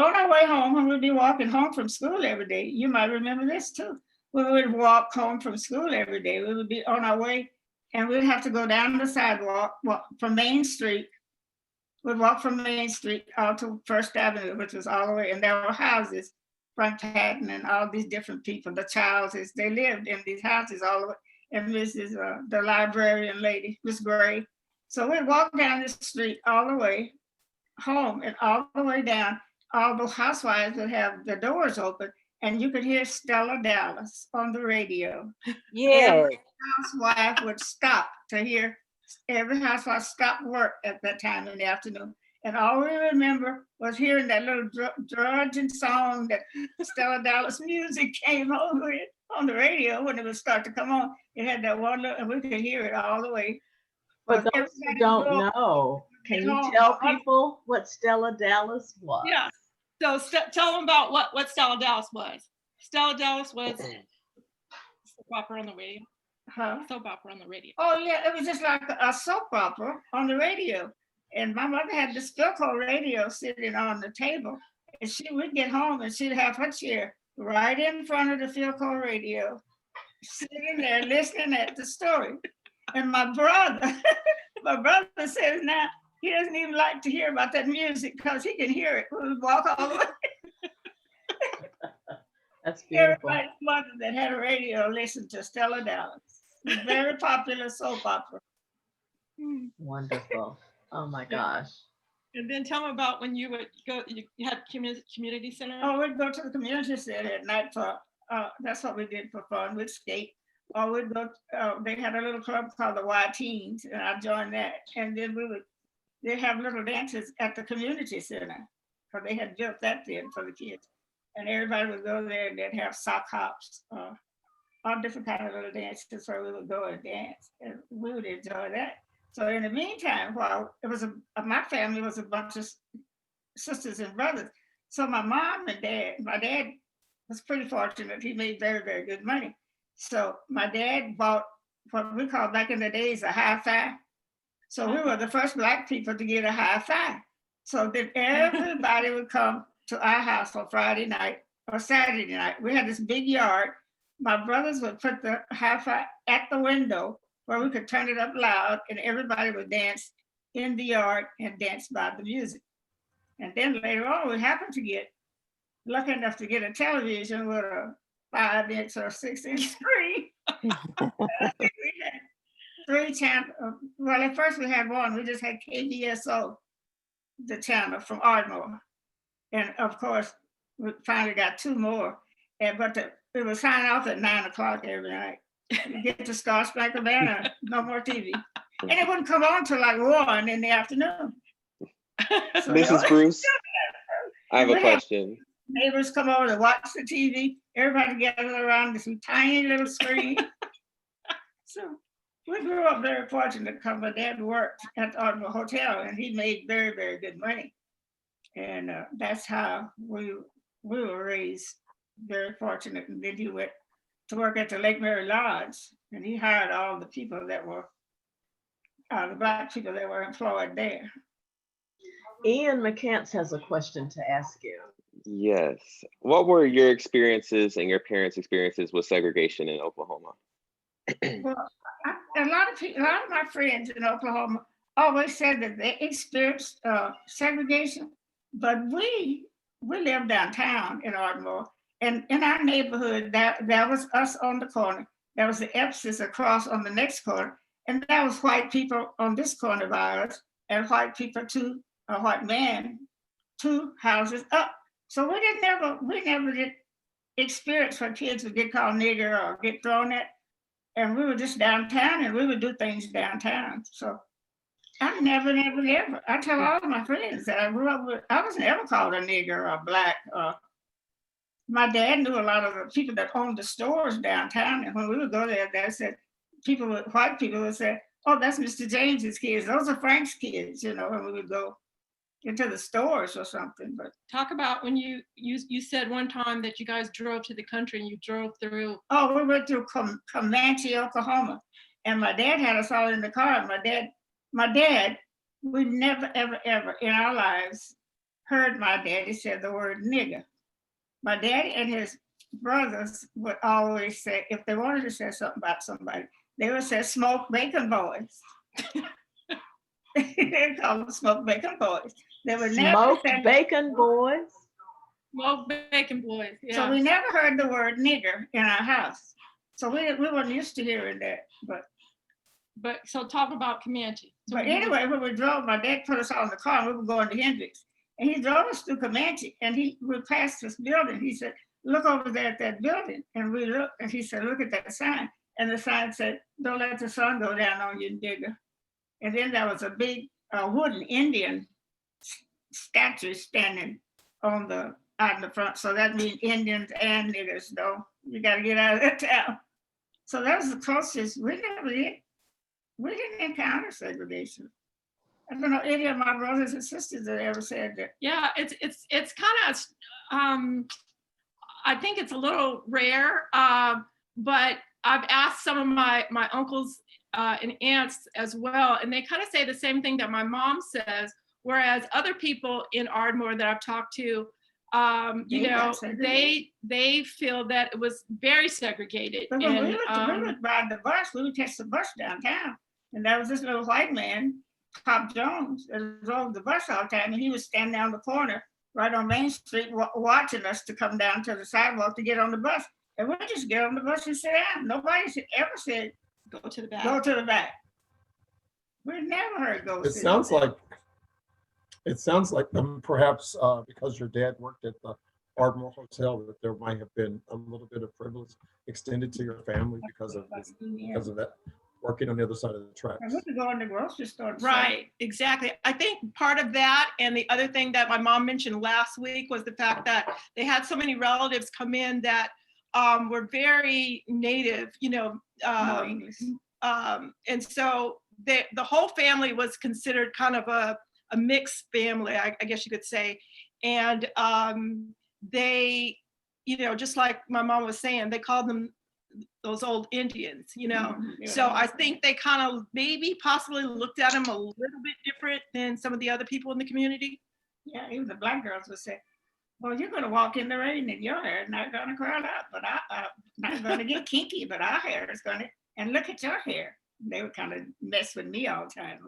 on our way home, when we'd be walking home from school every day, you might remember this too. We would walk home from school every day. We would be on our way, and we'd have to go down the sidewalk from Main Street. We'd walk from Main Street out to First Avenue, which was all the way, and there were houses, Frank Patton and all these different people, the Childs, they lived in these houses all the way. And Mrs. The librarian lady, Miss Gray. So we'd walk down the street all the way home, and all the way down, all the housewives would have the doors open, and you could hear Stella Dallas on the radio. Yes. Every housewife would stop to hear, every housewife stopped work at that time in the afternoon. And all we remember was hearing that little drudging song that Stella Dallas music came over it on the radio when it would start to come on. It had that one little, and we could hear it all the way. For those who don't know, can you tell people what Stella Dallas was? Yeah. So tell them about what Stella Dallas was. Stella Dallas was soap opera on the radio. Soap opera on the radio. Oh yeah, it was just like a soap opera on the radio. And my mother had this Philco radio sitting on the table, and she would get home and she'd have her chair right in front of the Philco radio, sitting there listening at the story. And my brother says, now, he doesn't even like to hear about that music because he can hear it when we walk all the way. That's beautiful. Everybody's mother that had a radio listened to Stella Dallas. Very popular soap opera. Wonderful. Oh my gosh. And then tell them about when you would go, you had community center? Oh, we'd go to the community center at night for, that's what we did for fun. We'd skate. Or we'd go, they had a little club called the Y Teens, and I joined that. And then they have little dances at the community center, because they had built that then for the kids. And everybody would go there and they'd have sock hops, all different kind of little dances where we would go and dance, and we would enjoy that. So in the meantime, while it was my family was a bunch of sisters and brothers. So my mom and dad, my dad was pretty fortunate. He made very, very good money. So my dad bought what we call back in the days a hi-fi. So we were the first Black people to get a hi-fi. So then everybody would come to our house on Friday night or Saturday night. We had this big yard. My brothers would put the hi-fi at the window where we could turn it up loud, and everybody would dance in the yard and dance by the music. And then later on, we happened to get lucky enough to get a television with a 5-inch or 6-inch screen. We had 3 channels. Well, at first we had one. We just had KBSO, the channel from Ardmore. And of course, we finally got 2 more. But it was signing off at 9 o'clock every night. You get to Star Spangled Banner, no more TV. And it wouldn't come on till like 1 in the afternoon. So Mrs. Bruce, I have a question. Neighbors come over to watch the TV. Everybody gathered around this tiny little screen. So we grew up very fortunate because my dad worked at the Ardmore Hotel and he made very, very good money. And that's how we were raised, very fortunate. And then he went to work at the Lake Mary Lodge, and he hired all the people that were, the Black people that were employed there. Ian McCants has a question to ask you. Yes. What were your experiences and your parents' experiences with segregation in Oklahoma? Well, a lot of my friends in Oklahoma always said that they experienced segregation, but we lived downtown in Ardmore. And in our neighborhood, that was us on the corner. There was the Epsis across on the next corner. And that was white people on this corner of ours and white people a white man 2 houses up. So we never did experience where kids would get called nigger or get thrown at. And we were just downtown and we would do things downtown. So I never. I tell all of my friends that I grew up with, I was never called a nigger or black. My dad knew a lot of the people that owned the stores downtown. And when we would go there, they said, white people would say, oh, that's Mr. James's kids. Those are Frank's kids, when we would go into the stores or something. But talk about when you said one time that you guys drove to the country and you drove through. Oh, we went through Comanche, Oklahoma. And my dad had us all in the car. My dad, we never, ever in our lives heard my daddy say the word nigger. My daddy and his brothers would always say, if they wanted to say something about somebody, they would say smoke bacon boys. They call them smoke bacon boys. They would never say bacon boys. Smoke bacon boys. Yeah. So we never heard the word nigger in our house. So we weren't used to hearing that. But so talk about Comanche. So but anyway, when we drove, my dad put us all in the car and we were going to Hendricks. And he drove us through Comanche and we passed this building. He said, look over there at that building. And we looked and he said, look at that sign. And the sign said, don't let the sun go down on you, nigger. And then there was a big wooden Indian statue standing out in the front. So that means Indians and niggers, though. You got to get out of that town. So that was the closest. We didn't encounter segregation. I don't know any of my brothers and sisters that ever said that. Yeah, it's kind of, I think it's a little rare, but I've asked some of my uncles and aunts as well, and they kind of say the same thing that my mom says, whereas other people in Ardmore that I've talked to, they feel that it was very segregated. But when we would ride the bus, we would catch the bus downtown, and there was this little white man Pop Jones that drove the bus all the time, and he was standing down the corner right on Main Street watching us to come down to the sidewalk to get on the bus. And we just get on the bus and sit down. Nobody ever said, Go to the back. go to the back. We never heard go. It sounds like perhaps because your dad worked at the Ardmore Hotel, that there might have been a little bit of privilege extended to your family because of that, working on the other side of the tracks. I wouldn't go in the grocery store. Right, exactly. I think part of that, and the other thing that my mom mentioned last week, was the fact that they had so many relatives come in that were very native, No English. and so the whole family was considered kind of a mixed family, I guess you could say. And they, just like my mom was saying, they called them those old Indians, Mhm. So I think they kind of maybe possibly looked at them a little bit different than some of the other people in the community. Yeah, even the black girls would say, well, you're gonna walk in the rain and your hair is not gonna curl up, but I'm not gonna get kinky, but our hair is gonna, and look at your hair. They would kind of mess with me all the time.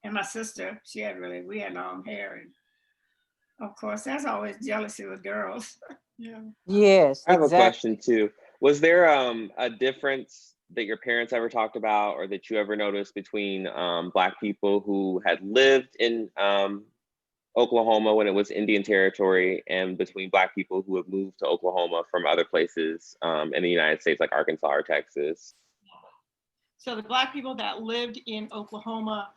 And my sister, we had long hair. And of course, there's always jealousy with girls. Yeah. Yes, I have a exactly. question too. Was there a difference that your parents ever talked about, or that you ever noticed between Black people who had lived in Oklahoma when it was Indian Territory, and between Black people who have moved to Oklahoma from other places in the United States, like Arkansas or Texas? So the Black people that lived in Oklahoma,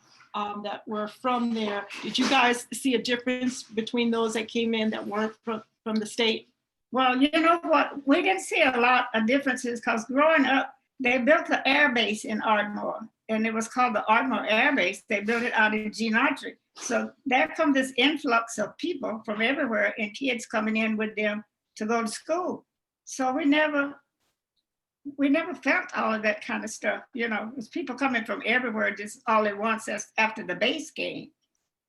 that were from there, did you guys see a difference between those that came in that weren't from the state? Well, you know what? We didn't see a lot of differences because growing up, they built the air base in Ardmore, and it was called the Ardmore Air Base. They built it out in Gene-Autry. So there comes this influx of people from everywhere and kids coming in with them to go to school. So we never felt all of that kind of stuff. It was people coming from everywhere just all at once after the base came.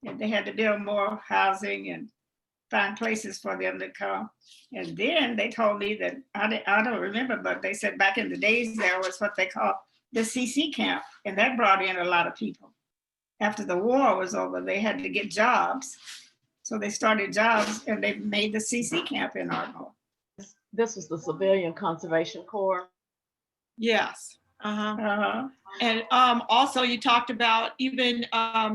And they had to build more housing and find places for them to come. And then they told me that, I don't remember, but they said back in the days there was what they called the CC camp, and that brought in a lot of people. After the war was over, they had to get jobs. So they started jobs and they made the CC camp in Ardmore. This was the Civilian Conservation Corps. Yes. And also you talked about even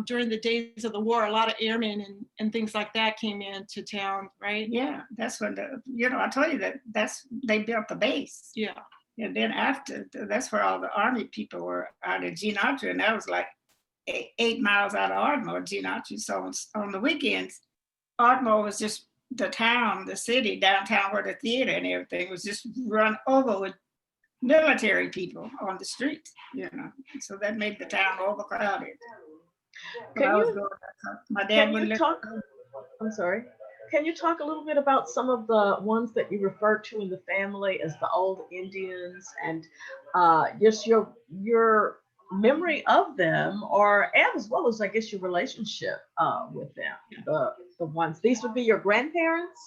during the days of the war, a lot of airmen and things like that came into town, right? Yeah, that's when I told you they built the base. Yeah. And then after, that's where all the Army people were out of Gene-Autry, and that was like 8 miles out of Ardmore, Gene-Autry. So on the weekends, Ardmore was just the town, the city, downtown where the theater and everything was just run over with military people on the streets, So that made the town overcrowded. My dad would talk. I'm sorry. Can you talk a little bit about some of the ones that you referred to in the family as the old Indians, and just your memory of them, and as well as I guess your relationship with them? The ones, these would be your grandparents?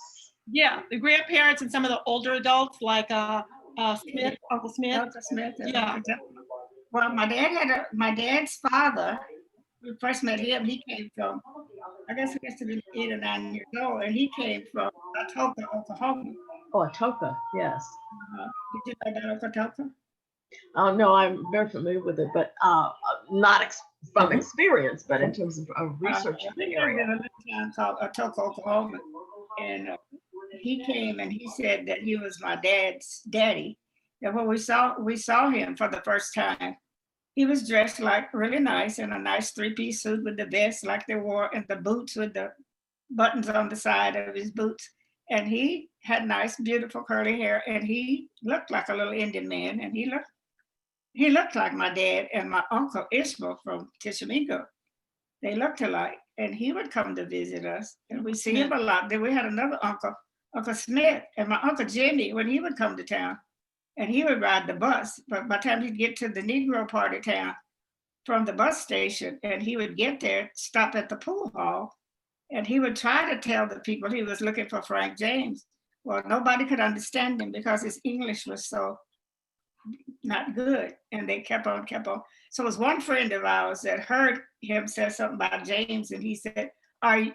Yeah, the grandparents and some of the older adults like Smith, Uncle Smith. Uncle Smith. Yeah. Well, my dad's father, we first met him, he came from, I guess he has to be 8 or 9 years old, and he came from Atoka, Oklahoma. Oh, Atoka, yes. Did you know about Atoka? Oh, no, I'm very familiar with it, but not from experience, but in terms of research in the area. In a little town called Atoka, Oklahoma, and he came and he said that he was my dad's daddy. And when we saw him for the first time, he was dressed like really nice in a nice 3-piece suit with the vest like they wore, and the boots with the buttons on the side of his boots. And he had nice, beautiful curly hair, and he looked like a little Indian man. And he looked like my dad and my uncle Ishmael from Tishomingo. They looked alike, and he would come to visit us, and we see him a lot. Then we had another uncle, Uncle Smith, and my Uncle Jimmy, when he would come to town, and he would ride the bus. But by the time he'd get to the Negro part of town from the bus station, and he would get there, stop at the pool hall, and he would try to tell the people he was looking for Frank James. Well, nobody could understand him because his English was so not good. And they kept on. So it was one friend of ours that heard him say something about James, and he said,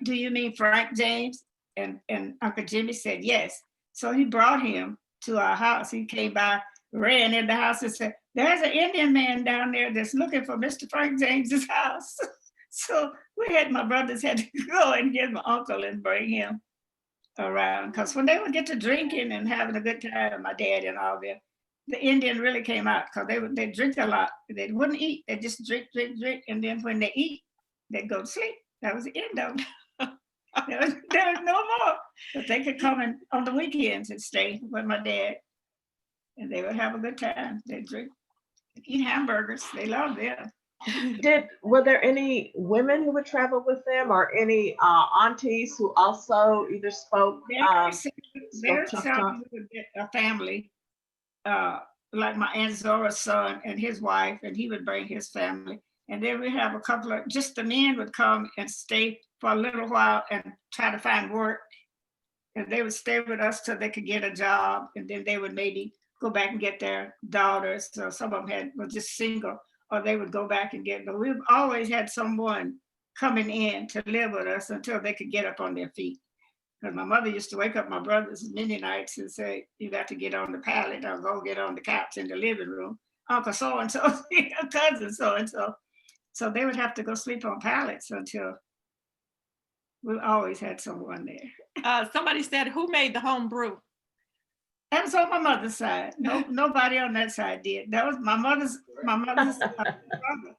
do you mean Frank James? And Uncle Jimmy said, yes. So he brought him to our house. He came by, ran in the house and said, there's an Indian man down there that's looking for Mr. Frank James's house. So my brothers had to go and get my uncle and bring him around. Because when they would get to drinking and having a good time, my dad and all them, the Indian really came out because they drink a lot. They wouldn't eat. They just drink. And then when they eat, they'd go to sleep. That was the end of it. there was no more. But they could come in on the weekends and stay with my dad. And they would have a good time. They'd drink, eat hamburgers. They loved them. Were there any women who would travel with them, or any aunties who also either spoke? There's some a family, like my Aunt Zora's son and his wife, and he would bring his family. And then we have a couple of, just the men would come and stay for a little while and try to find work. And they would stay with us till they could get a job. And then they would maybe go back and get their daughters. So some of them were just single, or they would go back and get, but we've always had someone coming in to live with us until they could get up on their feet. Because my mother used to wake up my brothers many nights and say, you got to get on the pallet or go get on the couch in the living room. Uncle so-and-so, cousin so-and-so. So they would have to go sleep on pallets until we always had someone there. Somebody said, who made the home brew? That was on my mother's side. Nobody on that side did. That was my mother's brother.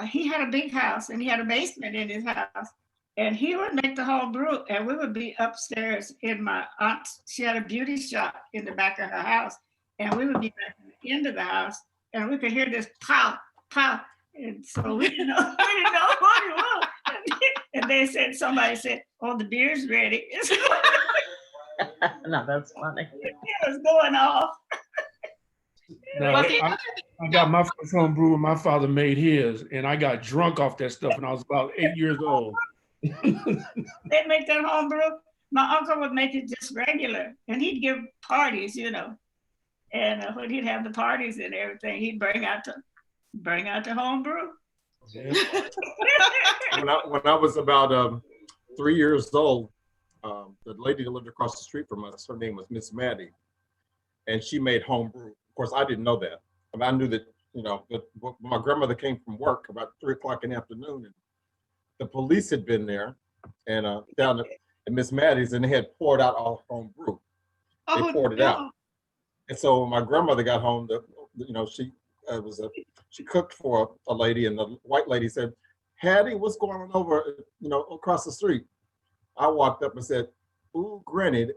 He had a big house and he had a basement in his house. And he would make the home brew, and we would be upstairs in my aunt's. She had a beauty shop in the back of her house, and we would be back at the end of the house, and we could hear this pow, pow. And so we didn't know what it was. And somebody said, oh, the beer's ready. No, that's funny. It was going off. No, I got my first home brew when my father made his, and I got drunk off that stuff when I was about 8 years old. They'd make that home brew. My uncle would make it just regular, and he'd give parties, And when he'd have the parties and everything, he'd bring out the home brew. Yeah. When I was about 3 years old, the lady that lived across the street from us, her name was Miss Maddie, and she made home brew. Of course, I didn't know that. I mean, I knew that, my grandmother came from work about 3 o'clock in the afternoon, and the police had been there and down at Miss Maddie's, and they had poured out all home brew. They poured it out. And so when my grandmother got home, she cooked for a lady, and the white lady said, Hattie, what's going on over, across the street? I walked up and said, ooh, Granny,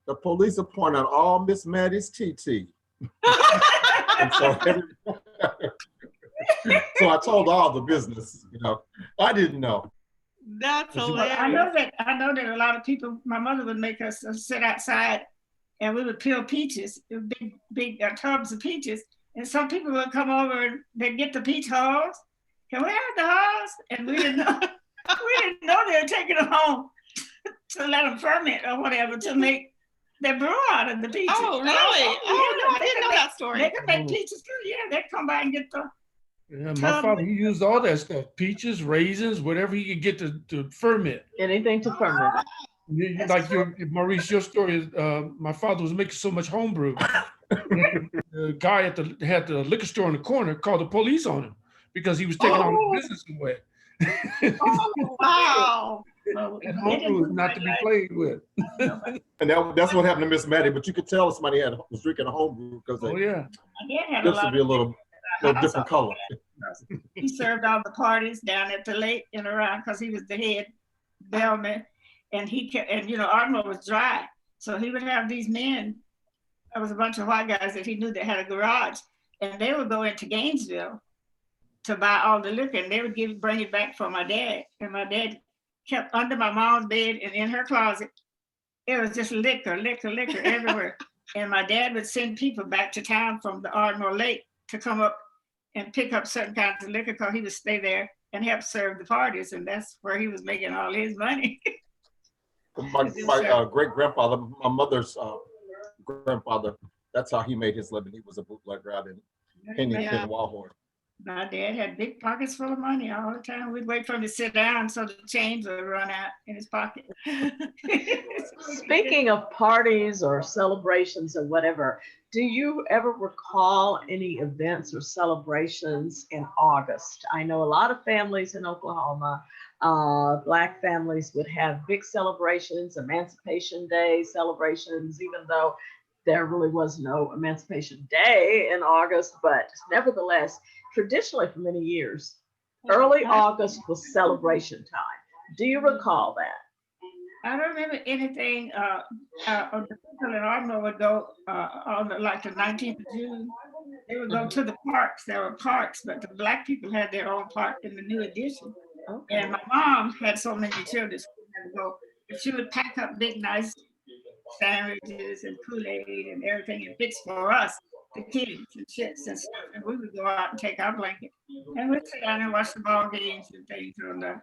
the police are pouring out all Miss Maddie's TT. And so, so I told all the business, I didn't know. That's hilarious. I know that a lot of people, my mother would make us sit outside and we would peel peaches, big tubs of peaches. And some people would come over and they'd get the peach hulls. Can we have the hulls? And we didn't know, they were taking them home to let them ferment or whatever to make their brew out of the peaches. Oh, really? I didn't know that story. They could make peaches too. Yeah, they'd come by and get the. Yeah, my father, he used all that stuff, peaches, raisins, whatever he could get to ferment. Anything to ferment. Like Maurice, your story is, my father was making so much homebrew. The guy had the liquor store in the corner called the police on him because he was taking all the business away. Oh, wow. And homebrew is not to be played with. And that's what happened to Miss Maddie, but you could tell somebody was drinking a homebrew because this would be a little different color. He served all the parties down at the lake and around because he was the head bellman, and Ardmore was dry, so he would have these men. There was a bunch of white guys that he knew that had a garage, and they would go into Gainesville to buy all the liquor, and they would bring it back for my dad, and my dad kept under my mom's bed and in her closet. It was just liquor everywhere, and my dad would send people back to town from the Ardmore Lake to come up and pick up certain kinds of liquor because he would stay there and help serve the parties, and that's where he was making all his money. My great-grandfather, my mother's grandfather, that's how he made his living. He was a bootlegger out in Pennington, Yeah. Walhorn. My dad had big pockets full of money all the time. We'd wait for him to sit down so the change would run out in his pocket. Speaking of parties or celebrations or whatever, do you ever recall any events or celebrations in August? I know a lot of families in Oklahoma, Black families would have big celebrations, Emancipation Day celebrations, even though there really was no Emancipation Day in August, but nevertheless, traditionally for many years, early August was celebration time. Do you recall that? I don't remember anything. The people in Ardmore would go on like the 19th of June. They would go to the parks. There were parks, but the Black people had their own park in the new edition. Okay. And my mom had so many children, she would go, but she would pack up big, nice sandwiches and Kool-Aid and everything and fix for us, the kids and chits and stuff. And we would go out and take our blanket and we'd sit down and watch the ball games and things on the.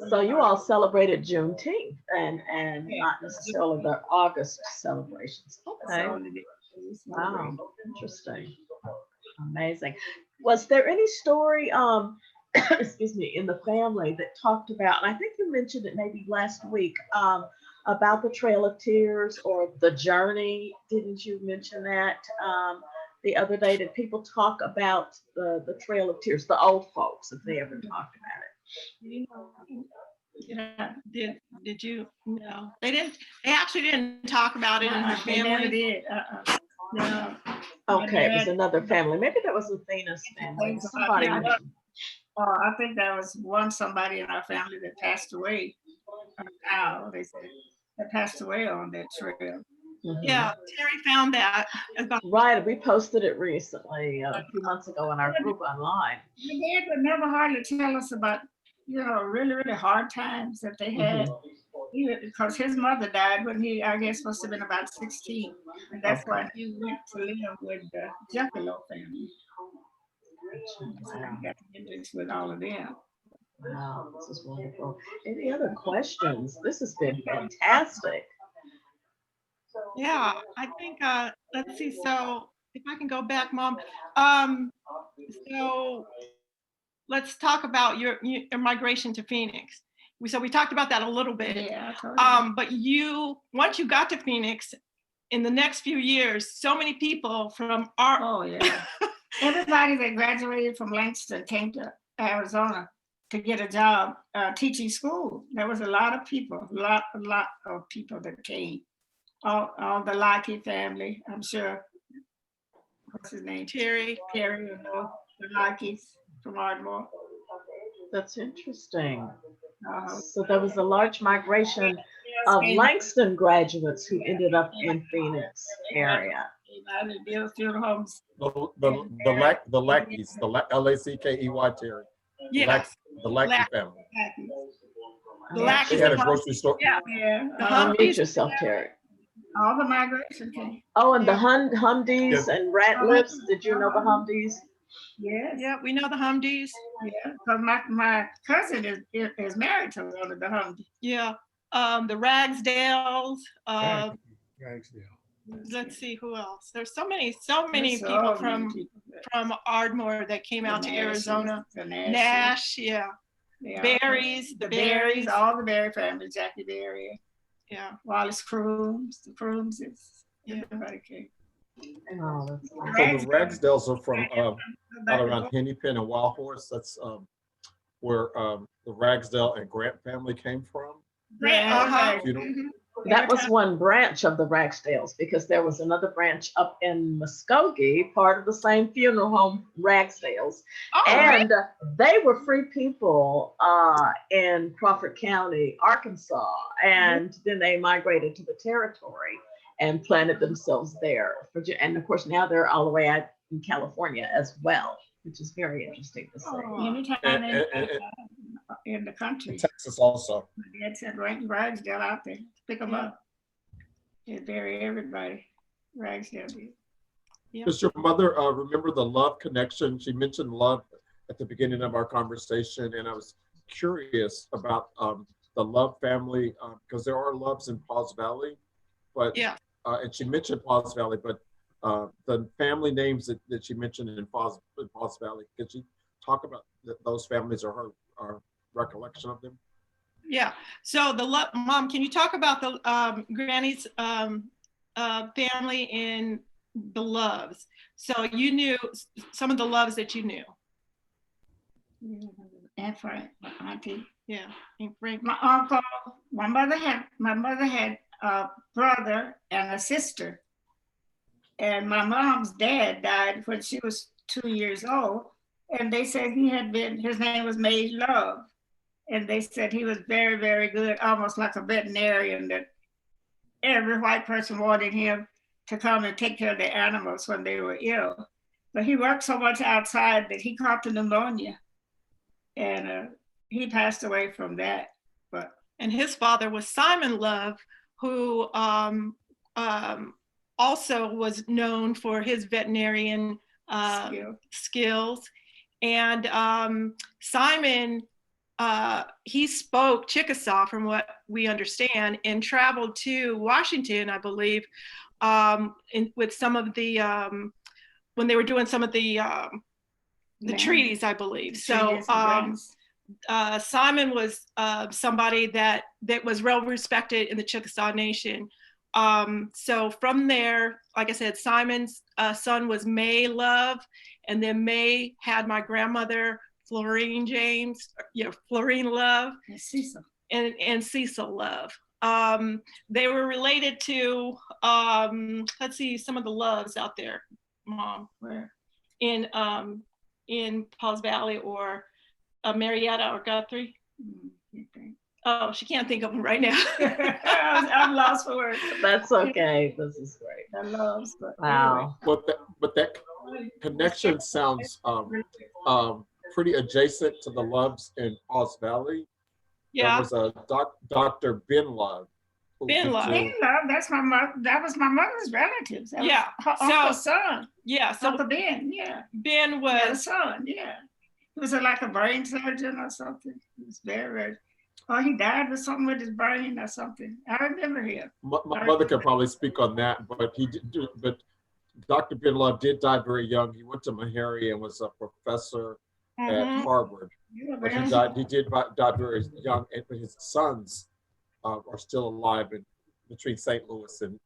So you all celebrated Juneteenth and not necessarily the August celebrations. Okay. Wow, interesting. Amazing. Was there any story, excuse me, in the family that talked about, and I think you mentioned it maybe last week, about the Trail of Tears or the journey? Didn't you mention that the other day? Did people talk about the Trail of Tears, the old folks, if they ever talked about it? Yeah. Did you? No, they didn't. They actually didn't talk about it in her They never family. did. No. Okay, it was another family. Maybe that was Athena's family. Somebody Yeah. mentioned. I think there was somebody in our family that passed away. Now they said that passed away on that trail. Mhm. Yeah, Terry found that. Right, we posted it recently, a few months ago in our group online. My dad would never hardly tell us about, really, really hard times that they had. Because his mother died when he, I guess, must have been about 16. And that's why he went to live with the Juffalo family. So he got to get this with all of them. Wow, this is wonderful. Any other questions? This has been fantastic. Yeah, I think, let's see, so if I can go back, Mom. So let's talk about your migration to Phoenix. So we talked about that a little bit. Yeah, totally. But once you got to Phoenix, in the next few years, so many people from our— Oh, yeah. Everybody that graduated from Langston came to Arizona to get a job teaching school. There was a lot of people, a lot of people that came. All the Lockheed family, I'm sure. What's his name? Terry. The Lockeys from Ardmore. That's interesting. So there was a large migration of Langston graduates who ended up in Phoenix area. Funeral homes. The Lackeys, Lackey, Terry. Yes. The Lackey family. The Lackeys. They had a grocery store. Yeah. Unmute yourself, Terry. All the migration came. Oh, and the Humdies and Ratliffs. Did you know the Humdies? Yes. Yeah, we know the Humdies. Yeah, because my cousin is married to one of the Humdies. Yeah. The Ragsdales. Ragsdale. Let's see who else. There's so many people from Ardmore that came out to Arizona. Nash, yeah. Berries, the Berries, all the Berry family, Jackie Berry. Yeah. Wallace Crooms, the Crooms, everybody came. Oh, that's So the Ragsdales are from out around Hennepin and Wild Horse. That's where the Ragsdale and Grant family came from. That was one branch of the Ragsdales, because there was another branch up in Muskogee, part of the same funeral home, Ragsdales. And they were free people in Crawford County, Arkansas. And then they migrated to the territory and planted themselves there. And of course, now they're all the way out in California as well, which is very interesting to see. Anytime in the country. Texas also. My dad sent Ragsdale out there to pick them up. They bury everybody. Ragsdale did. Yeah. Does your mother remember the love connection? She mentioned love at the beginning of our conversation, and I was curious about the Love family, because there are Loves in Paws Valley, but and she mentioned Paws Valley, but the family names that she mentioned in Falls Valley. Could she talk about those families or her recollection of them? Yeah. So Mom, can you talk about the Granny's family in the Loves? So you knew some of the Loves that you knew. And Frank, my auntie. Yeah. And Frank. My uncle. My mother had a brother and a sister. And my mom's dad died when she was 2 years old. And they said his name was May Love. And they said he was very, very good, almost like a veterinarian, that every white person wanted him to come and take care of the animals when they were ill. But he worked so much outside that he caught the pneumonia. And he passed away from that. And his father was Simon Love, who also was known for his veterinarian skills. And Simon, he spoke Chickasaw, from what we understand, and traveled to Washington, I believe, with some of the, when they were doing some of the treaties, I believe. So Simon was somebody that was well respected in the Chickasaw Nation. So from there, like I said, Simon's son was May Love, and then May had my grandmother, Florine Love, and Cecil Love. They were related to, let's see, some of the Loves out there, Mom, where in Paws Valley, or Marietta or Guthrie. Oh, she can't think of them right now. I'm lost for words. That's okay. This is great. I love, Wow. Anyway. But that connection sounds pretty adjacent to the Loves in Paws Valley. Yeah. There was a Dr. Ben Love. Ben Love. That's my mother. That was my mother's relatives. That yeah. was her uncle's son. Yeah. So Uncle Ben. Yeah. Ben was the son. Yeah. He was like a brain surgeon or something. He was very. Oh, he died with something with his brain or something. I remember him. My mother could probably speak on that, but but Dr. Ben Love did die very young. He went to Meharry and was a professor at Harvard. But he did die very young, but his sons are still alive between St. Louis and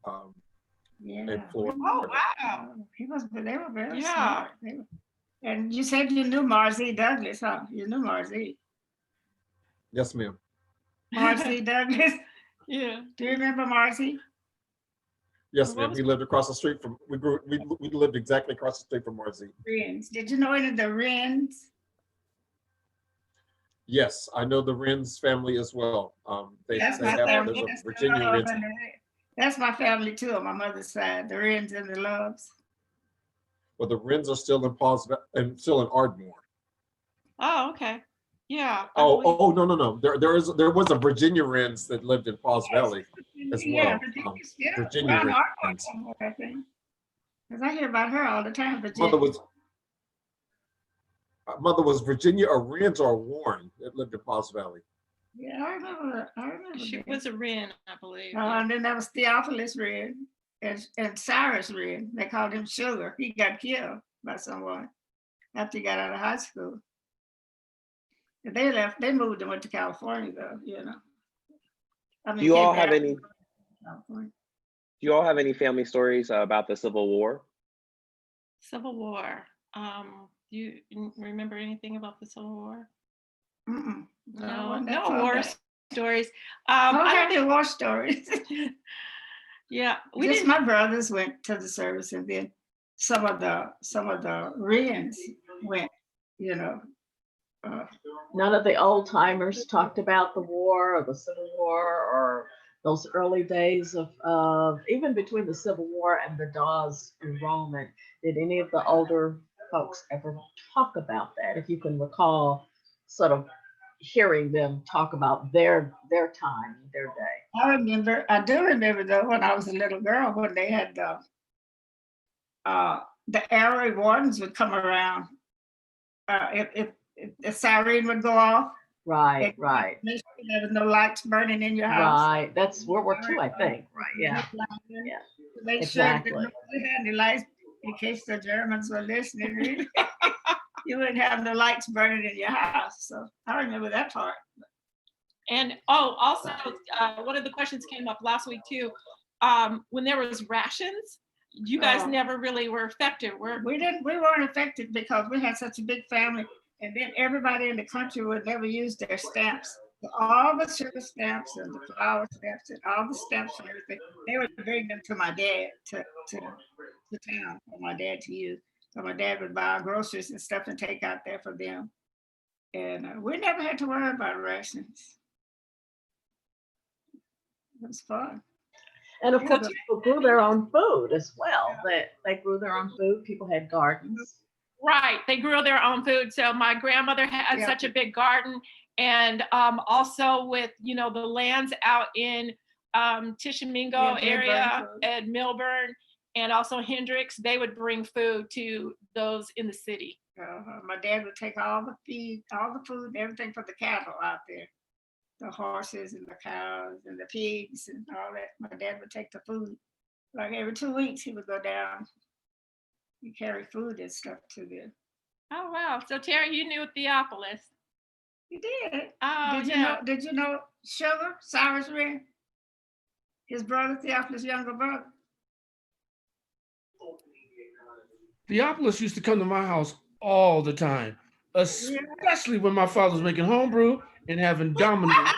Florida. Oh, wow. They were very smart. And you said you knew Marzie Douglas, huh? You knew Marzie. Yes, ma'am. Marzie Douglas. Yeah. Do you remember Marzie? Yes, ma'am. We lived across the street from. We lived exactly across the street from Marzie. Wrens. Did you know any of the Wrens? Yes, I know the Wrens family as well. There's a Virginia Wrens. That's my family too, on my mother's side. The Wrens and the Loves. Well, the Wrens are still in Paws and still in Ardmore. Oh, okay. Yeah. Oh, no. There was a Virginia Wrens that lived in Paws Valley as well. Yeah, Virginia Wrens. I think. Because I hear about her all the time. Mother was Virginia or Wrens or Warren that lived in Paws Valley. Yeah, I remember. She was a Wren, I believe. And then there was Theophilus Wren and Cyrus Wren. They called him Sugar. He got killed by someone after he got out of high school. They left. They moved and went to California, though. You know. I mean, Do you all have any family stories about the Civil War? Civil War. Do you remember anything about the Civil War? No war stories. I don't have any war stories. Yeah, My brothers went to the service, and then some of the Wrens went. You know. None of the old timers talked about the war or the Civil War or those early days of even between the Civil War and the Dawes enrollment. Did any of the older folks ever talk about that? If you can recall sort of hearing them talk about their time, their day. I do remember though, when I was a little girl, when they had the area wardens would come around. If the siren would go off. Right. Make sure there was no lights burning in your house. Right. That's World War II, I think. Right. Yeah. Make sure that we had the lights in case the Germans were listening. You wouldn't have the lights burning in your house. So I remember that part. And also, one of the questions came up last week too. When there was rations, you guys never really were affected. We weren't affected because we had such a big family, and then everybody in the country would never use their stamps. So all the sugar stamps and the flour stamps and all the stamps and everything, they would bring them to my dad to town for my dad to use. So my dad would buy groceries and stuff and take out there for them. And we never had to worry about rations. It was fun. And of course, people grew their own food as well. They grew their own food. People had gardens. Right, they grew their own food. So my grandmother had such a big garden, and also with the lands out in Tishomingo area at Milburn, and also Hendricks, they would bring food to those in the city. My dad would take all the feed, all the food, everything for the cattle out there. The horses and the cows and the pigs and all that. My dad would take the food. Like every 2 weeks, he would go down and carry food and stuff to them. Oh, wow. So Terry, you knew Theophilus. You did. Oh, Did you know Sugar, Cyrus Red? His brother, Theophilus' younger brother. Theophilus used to come to my house all the time, especially when my father was making homebrew and having dominoes.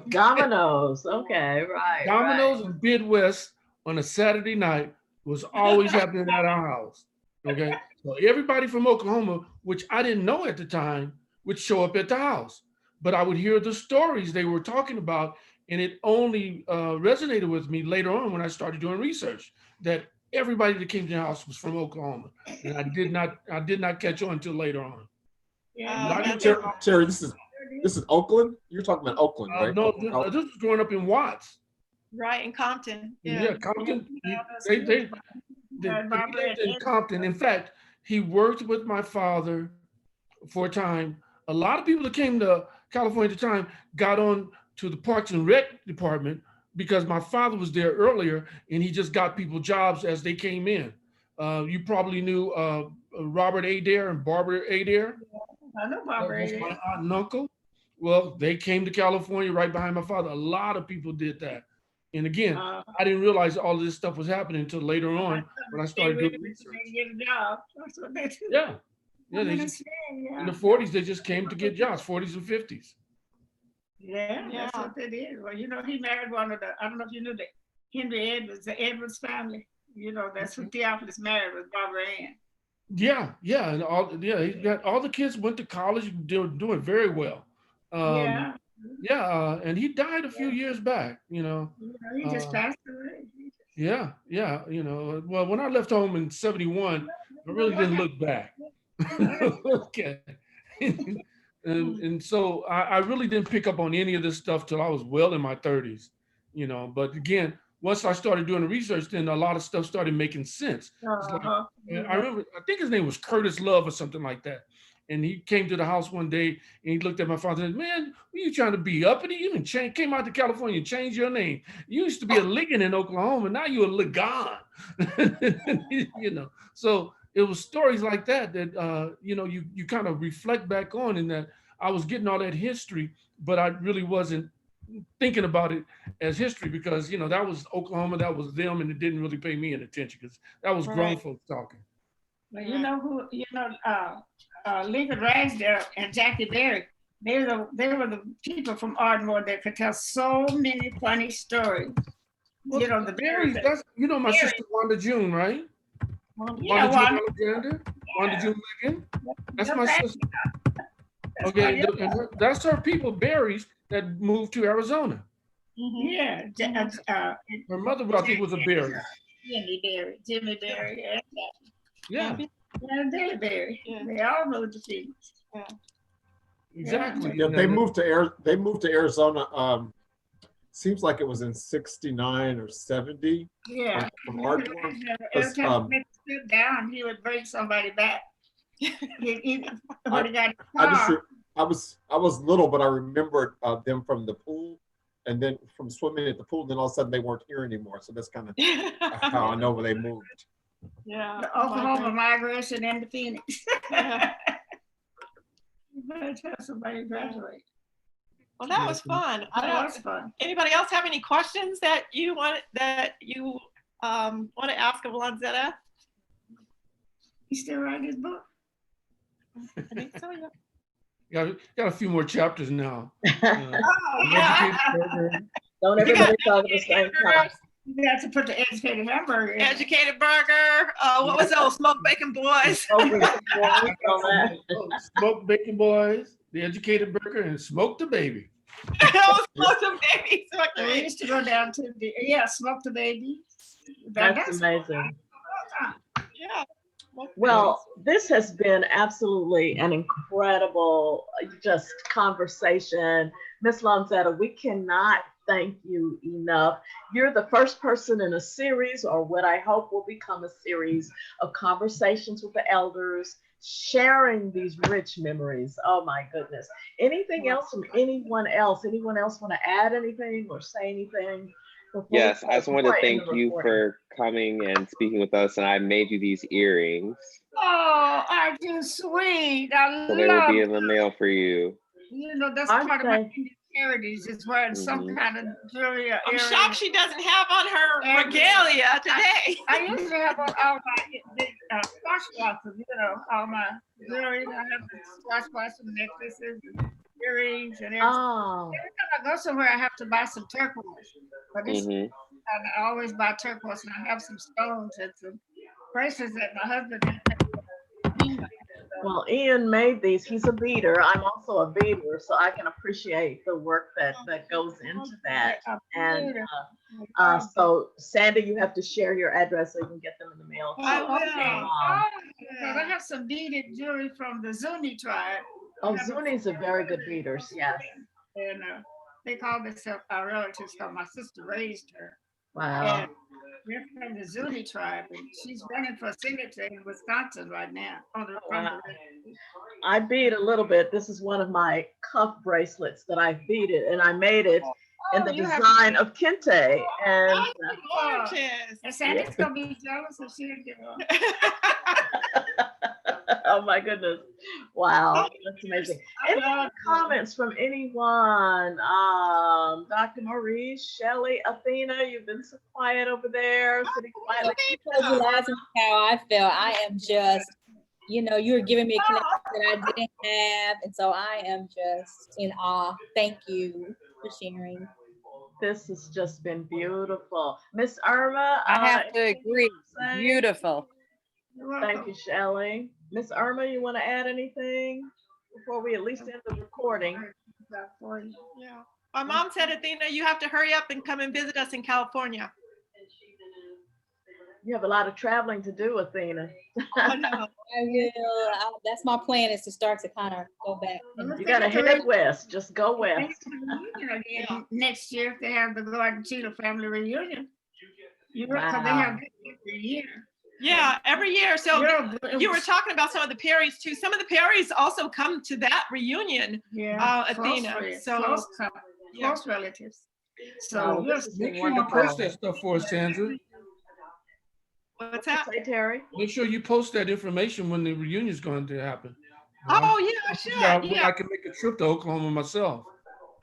Dominoes, okay, right. Dominoes and Bid West on a Saturday night was always happening at our house. Okay, so everybody from Oklahoma, which I didn't know at the time, would show up at the house. But I would hear the stories they were talking about, and it only resonated with me later on when I started doing research that everybody that came to the house was from Oklahoma, and I did not catch on until later on. Terry, this is Oakland? You're talking about Oakland, right? No, this was growing up in Watts. Right, in Compton. Yeah, Compton. They lived in Compton. In fact, he worked with my father for a time. A lot of people that came to California at the time got on to the Parks and Rec department because my father was there earlier, and he just got people jobs as they came in. You probably knew Robert Adair and Barbara Adair. I know Barbara Adair. My aunt and uncle. Well, they came to California right behind my father. A lot of people did that. And again, I didn't realize all of this stuff was happening until later on when I started doing research. That's what they do. Yeah. In the 40s, they just came to get jobs, 40s and 50s. Yeah, that's what they did. Well, he married one of I don't know if you knew that, Henry Edwards, the Edwards family. That's who Theophilus married, was Barbara Ann. Yeah, and he got all the kids went to college, they were doing very well. And he died a few years back, He just passed away. Yeah. Well, when I left home in 71, I really didn't look back. Okay. And so I really didn't pick up on any of this stuff till I was well in my 30s, But again, once I started doing the research, then a lot of stuff started making sense. I remember, I think his name was Curtis Love or something like that. And he came to the house one day and he looked at my father and said, "Man, what are you trying to be uppity? You even came out to California and changed your name. You used to be a Ligon in Oklahoma. Now you're a Ligon." So it was stories like that you kind of reflect back on, in that I was getting all that history, but I really wasn't thinking about it as history because, that was Oklahoma, that was them, and it didn't really pay me any attention because that was grown folks talking. Well, Lincoln Ragsdale and Jackie Berry, they were the people from Ardmore that could tell so many funny stories. Well, the Berries, that's, my sister Wanda June, right? Wanda June Alexander, Wanda June Ligon. That's my sister. Okay, that's her people, Berries, that moved to Arizona. Yeah. Her mother, I think, was a Berry. Jimmy Berry. Yeah. And Dilly Berry. Yeah. They all moved to Phoenix. Yeah. Exactly. Yeah, they moved to Arizona. Seems like it was in 69 or 70. Yeah. From Ardmore. Every time he stood down, he would bring somebody back. I was little, but I remembered them from the pool and then from swimming at the pool, then all of a sudden they weren't here anymore. So that's kind of how I know where they moved. Yeah. The Oklahoma migration into Phoenix. Yeah. You better tell somebody to graduate. Well, that was fun. That was fun. Anybody else have any questions that you want to ask of Lonzetta? You still writing his book? I think so, yeah. Got a few more chapters now. Yeah. Don't everybody talk at the same time. You got to put the educated hamburger in. Educated burger. What was those smoked bacon boys? Smoked bacon boys, the educated burger, and smoked the baby. Smoked the baby. We used to go down to smoke the baby. That's amazing. Yeah. Well, this has been absolutely an incredible just conversation. Miss Lonzetta, we cannot thank you enough. You're the first person in a series, or what I hope will become a series of conversations with the elders, sharing these rich memories. Oh my goodness. Anything else from anyone else? Anyone else want to add anything or say anything? Yes, I just want to thank you for coming and speaking with us, and I made you these earrings. Oh, aren't you sweet? I so they will be in the mail for you. You know, that's part of my Indian heritage, is wearing some kind of jewelry or I'm shocked she doesn't have on her regalia today. I usually have on all my big swashbuckles, you know, all my jewelry. I have the swashbuckle necklaces and earrings and everything. Oh. Every time I go somewhere, I have to buy some turquoise. But and I always buy turquoise, and I have some stones and some bracelets that my husband had. Well, Ian made these. He's a beader. I'm also a beader, so I can appreciate the work that goes into that. And so, Sandy, you have to share your address so you can get them in the mail. I will. I have some beaded jewelry from the Zuni tribe. Oh, Zunis are very good beaters, yes. And they call themselves our relatives, because my sister raised her. Wow. And we're from the Zuni tribe, and she's running for senator in Wisconsin right now. Wow. I bead a little bit. This is one of my cuff bracelets that I beaded, and I made it in the design of Kente. And and Sandy's gonna be jealous if she didn't get one. Oh my goodness. Wow, that's amazing. Any comments from anyone? Dr. Maurice, Shelley, Athena, you've been so quiet over there, sitting quietly. How I felt. I am just, you know, you were giving me a connection that I didn't have. And so I am just in awe. Thank you for sharing. This has just been beautiful. Miss Irma. I have to agree. Beautiful. Thank you, Shelley. Miss Irma, you want to add anything before we at least end the recording? Yeah. My mom said, Athena, you have to hurry up and come and visit us in California. You have a lot of traveling to do, Athena. I will. That's my plan, is to start to kind of go back. You got to head west. Just go west. Next year, if they have the Gordon Cheeto family reunion, they have this every year. Yeah, every year. So you were talking about some of the Perrys too. Some of the Perrys also come to that reunion, Athena. Close relatives. So make sure you post that stuff for us, Sandra. What's that? Say, Terry? Make sure you post that information when the reunion is going to happen. Oh yeah, I should. I can make a trip to Oklahoma myself.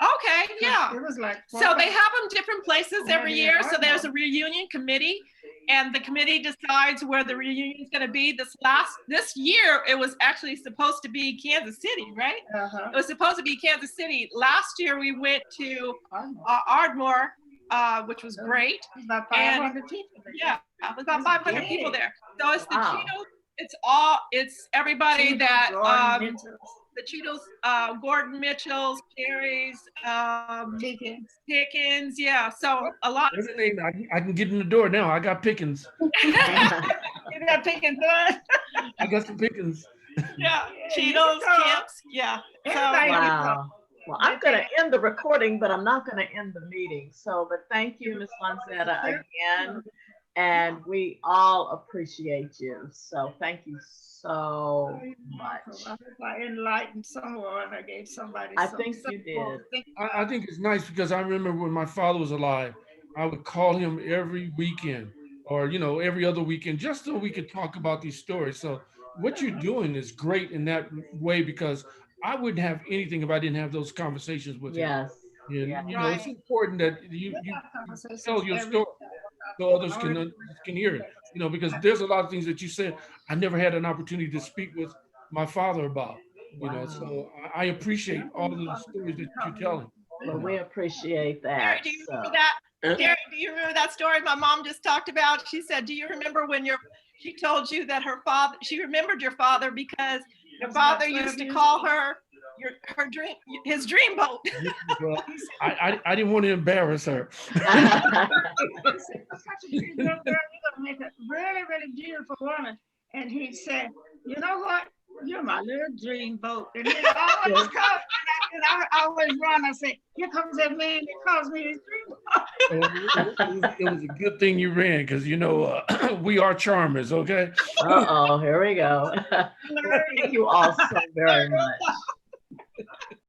Okay, yeah. It was like so they have them different places every year. So there's a reunion committee, and the committee decides where the reunion is going to be. This year, it was actually supposed to be Kansas City, right? It was supposed to be Kansas City. Last year, we went to Ardmore, which was great. About 500 people. Yeah, it was about 500 people there. So it's the Cheetos. It's everybody that the Cheetos, Gordon Mitchell's, Perry's, Pickens, yeah. So a lot. I can get in the door now. I got Pickens. You got Pickens, huh? I got some Pickens. Yeah, Cheetos, Camps, yeah. So, wow. Well, I'm going to end the recording, but I'm not going to end the meeting. So, but thank you, Ms. Lonzetta, again. And we all appreciate you. So thank you so much. I hope I enlightened someone. I gave somebody I some think you simple did. things. I think it's nice because I remember when my father was alive, I would call him every weekend or, you know, every other weekend, just so we could talk about these stories. So what you're doing is great in that way, because I wouldn't have anything if I didn't have those conversations with him. Yes. And, Yeah. you know, it's important that you We have tell conversations your every story so others hour. can hear it, you know, because there's a lot of things that you said I never had an opportunity to speak with my father about, you know, Wow. so I appreciate all of the stories that you're telling. Well, we appreciate Terry, that. do you So. remember that? And- Terry, do you remember that story my mom just talked about? She said, do you remember when she told you that her father, she remembered your father because your father used to call her his dream boat. Well, I didn't want to embarrass her. Such a cute little girl, you're gonna make a really, really beautiful woman. And he said, you know what? You're my little dream boat. And he always comes, and I always run. I say, here comes that man that calls me his dream boat. It was a good thing you ran, because, you know, we are charmers, okay? Uh-oh, here we go. Thank you all so very much.